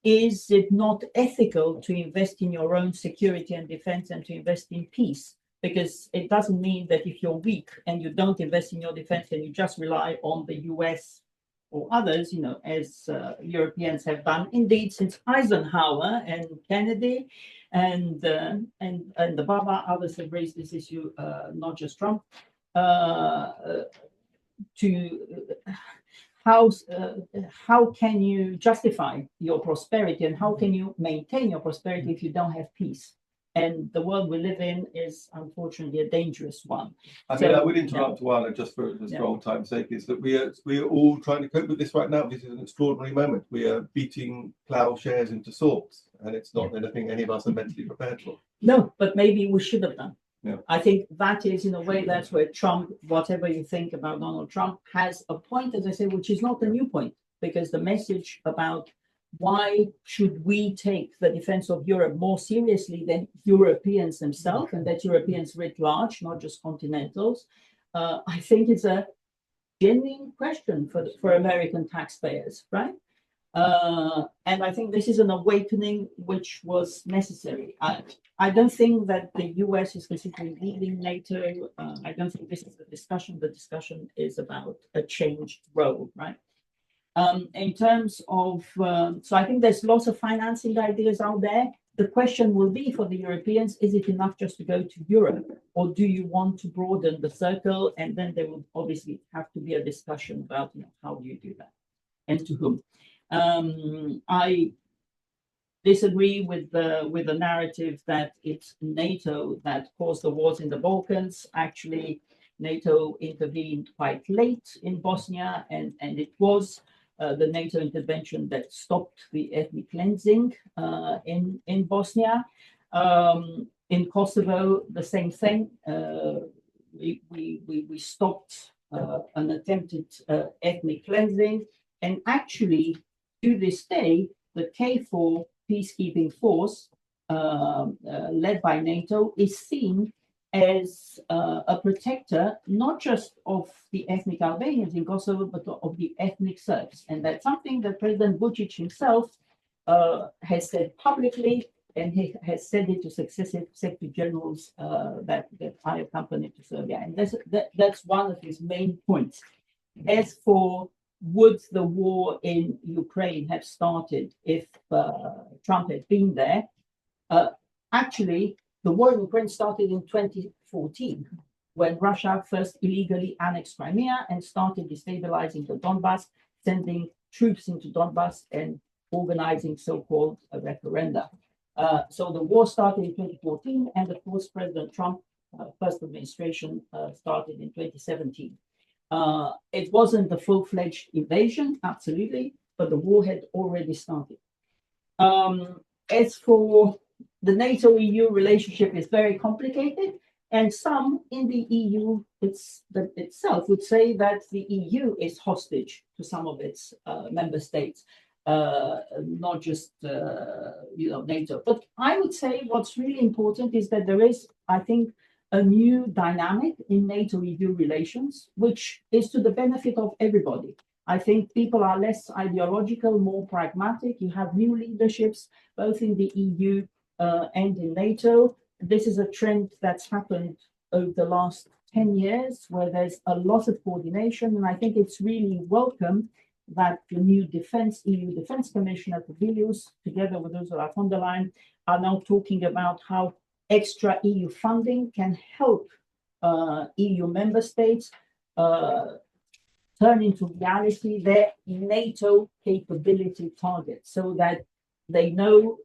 Is it not ethical to invest in your own security and defense and to invest in peace? Because it doesn't mean that if you're weak and you don't invest in your defense and you just rely on the US or others, as Europeans have done indeed since Eisenhower and Kennedy and above others have raised this issue, not just Trump, how can you justify your prosperity and how can you maintain your prosperity if you don't have peace? And the world we live in is unfortunately a dangerous one. I So, mean, I would interrupt Oana just for old time's sake, is that we are all trying to cope with this right now. This is an extraordinary moment. We are beating plowshares into swords, and it's not anything any of us are mentally prepared for. No, but maybe we should have done. Yeah. I think that is, in a way, that's where Trump, whatever you think about Donald Trump, has a point, as I say, which is not a new point, because the message about why should we take the defense of Europe more seriously than Europeans themselves, and that Europeans writ large, not just continentals, I think it's a genuine question for American taxpayers, right? And I think this is an awakening which was necessary. I don't think that the US is considering leaving NATO. I don't think this is the discussion. The discussion is about a changed role, right? In terms of, so I think there's lots of financing ideas out there. The question will be for the Europeans, is it enough just to go to Europe, or do you want to broaden the circle? And then there will obviously have to be a discussion about how do you do that and to whom. I disagree with the narrative that it's NATO that caused the wars in the Balkans. Actually, NATO intervened quite late in Bosnia, and it was the NATO intervention that stopped the ethnic cleansing in Bosnia. In Kosovo, the same thing. We stopped an attempted ethnic cleansing, and actually, to this day, the KFOR peacekeeping force led by NATO is seen as a protector, not just of the ethnic Albanians in Kosovo, but of the ethnic Serbs. And that's something that President Vučić himself has said publicly, and he has said it to successive secretary generals that I accompanied to Serbia. And that's one of his main points. As for would the war in Ukraine have started if Trump had been there? Actually, the war in Ukraine started in 2014, when Russia first illegally annexed Crimea and started destabilizing the Donbass, sending troops into Donbass and organizing so-called referenda. So the war started in 2014, and of course, President Trump, first administration, started in 2017. It wasn't the full-fledged invasion, absolutely, but the war had already started. As for the NATO-EU relationship, is very complicated, and some in the EU itself would say that the EU is hostage to some of its member states, not just NATO. But I would say what's really important is that there is, I think, a new dynamic in NATO-EU relations, which is to the benefit of everybody. I think people are less ideological, more pragmatic. You have new leaderships, both in the EU and in NATO. This is a trend that's happened over the last 10 years, where there's a lot of coordination, and I think it's really welcome that the new EU Defense Commissioner, Kubilius, together with Ursula von der Leyen, are now talking about how extra EU funding can help EU member states turn into reality their NATO capability targets, so that they know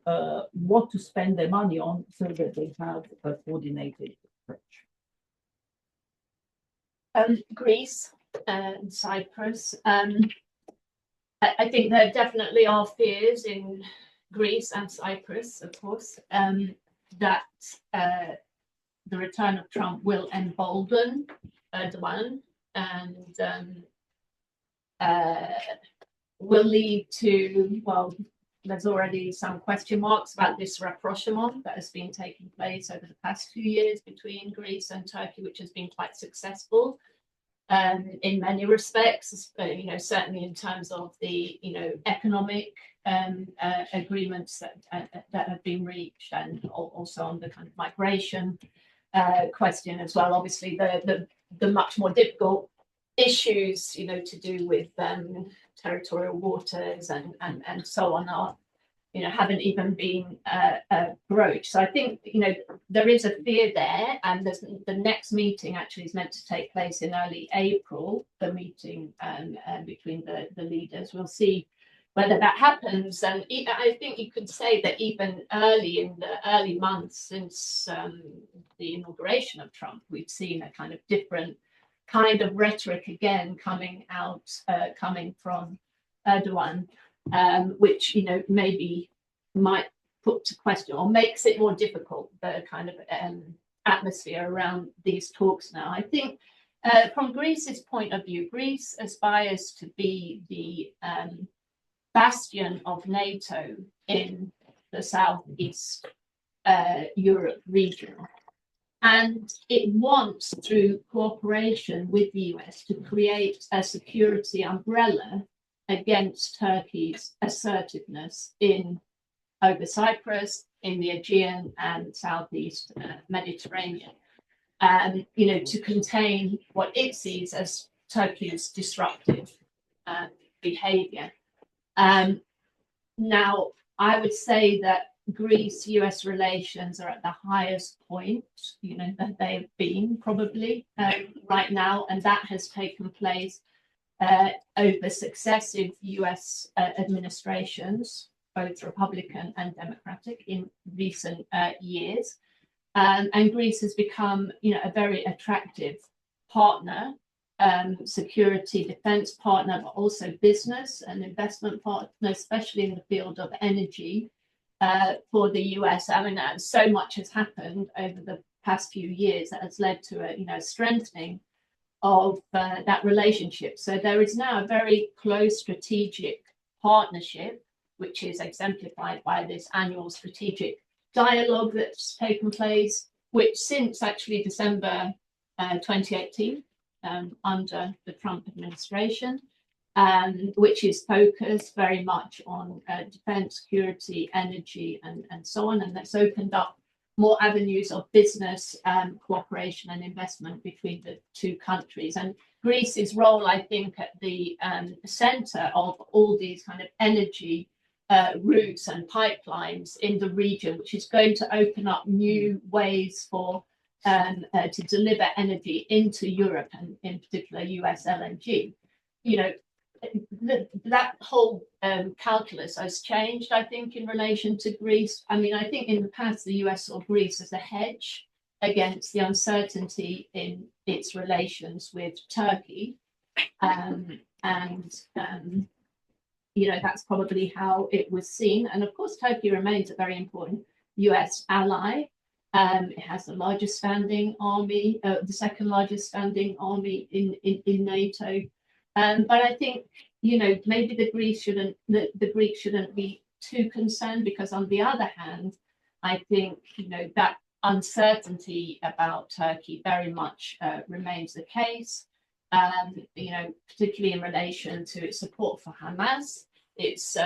what to spend their money on, so that they have a coordinated approach. Greece and Cyprus. I think there definitely are fears in Greece and Cyprus, of course, that the return of Trump will embolden Erdogan and will lead to, well, there's already some question marks about this rapprochement that has been taking place over the past few years between Greece and Turkey, which has been quite successful in many respects, certainly in terms of the, economic agreements that have been reached, and also on the kind of migration question as well. Obviously, the much more difficult issues, to do with territorial waters and so on are, haven't even been broached. So I think, there is a fear there, and the next meeting actually is meant to take place in early April, the meeting between the leaders. We'll see whether that happens. And I think you could say that even in the early months since the inauguration of Trump, we've seen a kind of different kind of rhetoric again coming from Erdogan, which maybe might put to question or makes it more difficult, the kind of atmosphere around these talks now. I think from Greece's point of view, Greece aspires to be the bastion of NATO in the Southeast Europe region. And it wants, through cooperation with the US, to create a security umbrella against Turkey's assertiveness over Cyprus, in the Aegean and Southeast Mediterranean, to contain what it sees as Turkey's disruptive behavior. Now, I would say that Greece-US relations are at the highest point, that they have been probably right now, and that has taken place over successive US administrations, both Republican and Democratic, in recent years. And Greece has become, a very attractive partner, security defense partner, but also business and investment partner, especially in the field of energy. For the US, I mean, so much has happened over the past few years that has led to a strengthening of that relationship. So there is now a very close strategic partnership, which is exemplified by this annual strategic dialogue that's taken place, which since actually December 2018, under the Trump administration, which is focused very much on defense, security, energy, and so on. And that's opened up more avenues of business cooperation and investment between the two countries. And Greece's role, I think, at the center of all these kind of energy routes and pipelines in the region, which is going to open up new ways for to deliver energy into Europe, and in particular US LNG. That whole calculus has changed, I think, in relation to Greece. I mean, I think in the past, the US saw Greece as a hedge against the uncertainty in its relations with Turkey. That's probably how it was seen. And of course, Turkey remains a very important US ally. It has the largest standing army, the second largest standing army in NATO. But I think, maybe the Greeks shouldn't be too concerned, because on the other hand, I think, that uncertainty about Turkey very much remains the case, particularly in relation to its support for Hamas, its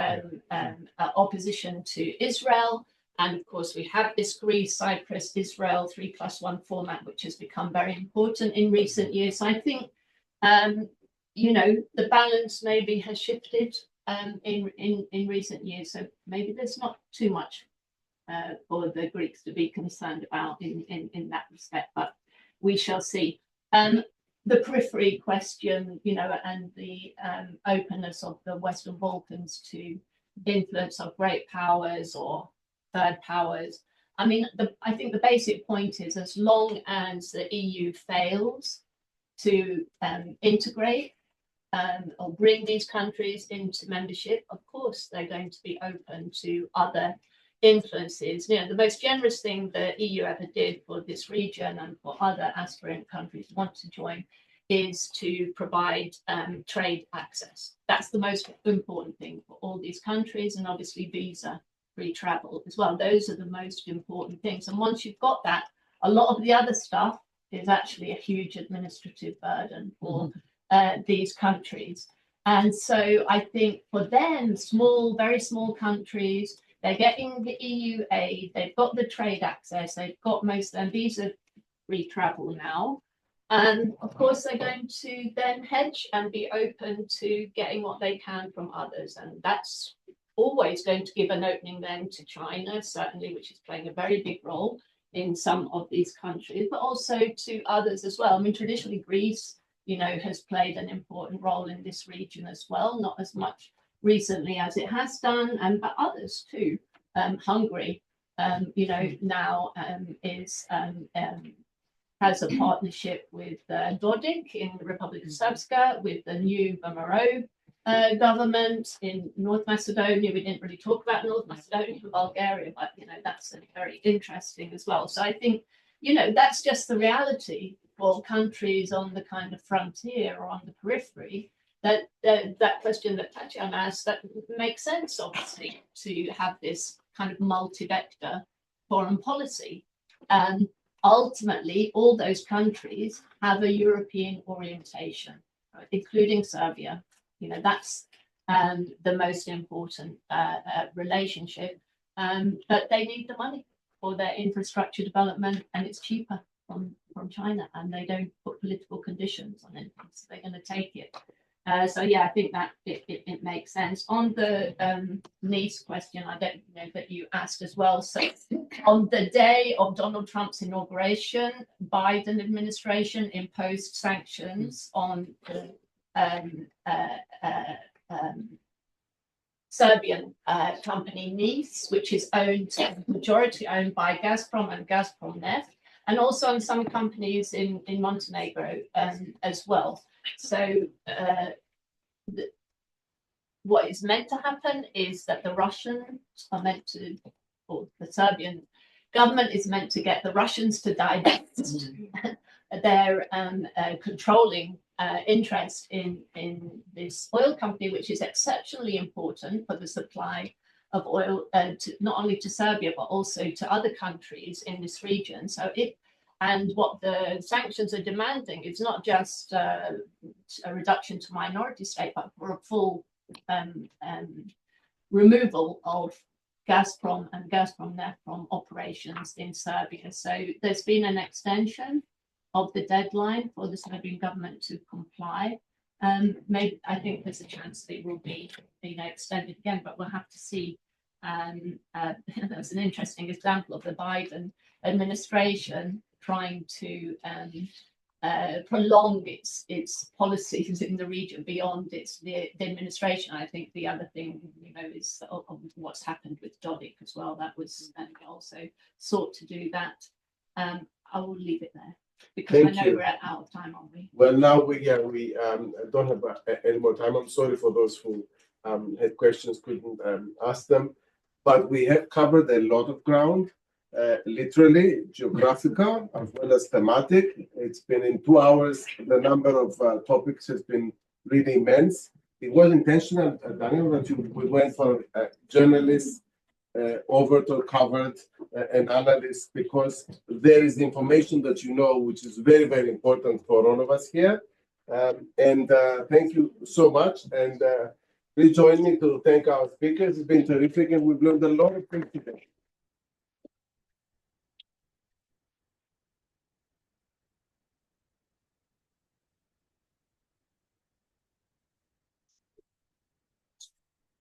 opposition to Israel, And of course, we have this Greece, Cyprus, Israel 3+1 format, which has become very important in recent years. So I think, you know, the balance maybe has shifted in recent years. So maybe there's not too much for the Greeks to be concerned about in that respect, but we shall see. The periphery question, you know, and the openness of the Western Balkans to influence of great powers or third powers. I mean, I think the basic point is as long as the EU fails to integrate or bring these countries into membership, of course, they're going to be open to other influences. You know, the most generous thing the EU ever did for this region and for other aspirant countries who want to join is to provide trade access. That's the most important thing for all these countries, and obviously visa-free travel as well. Those are the most important things. And once you've got that, a lot of the other stuff is actually a huge administrative burden for these countries. And so I think for them, small, very small countries, they're getting the EU aid, they've got the trade access, they've got most of them visa-free travel now. And of course, they're going to then hedge and be open to getting what they can from others. And that's always going to give an opening then to China, certainly, which is playing a very big role in some of these countries, but also to others as well. I mean, traditionally, Greece, you know, has played an important role in this region as well, not as much recently as it has done, but others too. Hungary, you know, now has a partnership with Dodik in the Republic of Srpska, with the new Vamaro government in North Macedonia. We didn't really talk about North Macedonia and Bulgaria, but, you know, that's very interesting as well. So I think, you know, that's just the reality for countries on the kind of frontier or on the periphery, that question that Tatiana asked, that makes sense, obviously, to have this kind of multi-vector foreign policy. Ultimately, all those countries have a European orientation, right, including Serbia. You know, that's the most important relationship. But they need the money for their infrastructure development, and it's cheaper from China, and they don't put political conditions on it, so they're going to take it. So yeah, I think that it makes sense. On the Nice question, I don't know that you asked as well. So on the day of Donald Trump's inauguration, Biden administration imposed sanctions on the Serbian company Nice, which is majority owned by Gazprom and Gazprom Neft, and also on some companies in Montenegro as well. So what is meant to happen is that the Russians are meant to, or the Serbian government is meant to get the Russians to divest their controlling interest in this oil company, which is exceptionally important for the supply of oil not only to Serbia, but also to other countries in this region. So and what the sanctions are demanding is not just a reduction to minority state, but for a full removal of Gazprom and Gazprom Neft from operations in Serbia. So there's been an extension of the deadline for the Serbian government to comply. Maybe I think there's a chance that it will be, you know, extended again, but we'll have to see. That was an interesting example of the Biden administration trying to prolong its policies in the region beyond the administration. I think the other thing, you know, is what's happened with Dodik as well. That was also sought to do that. I will leave it there because I know we're out of time, aren't we? Well, now we don't have any more time. I'm sorry for those who had questions, couldn't ask them, but we have covered a lot of ground. Literally, geographical as well as thematic. It's been in 2 hours. The number of topics has been really immense. It was intentional, Daniel, that we went for journalists, overall covered, and analysts, because there is information that you know, which is very, very important for all of us here. And thank you so much. And please join me to thank our speakers. It's been terrific, and we've learned a lot of things today.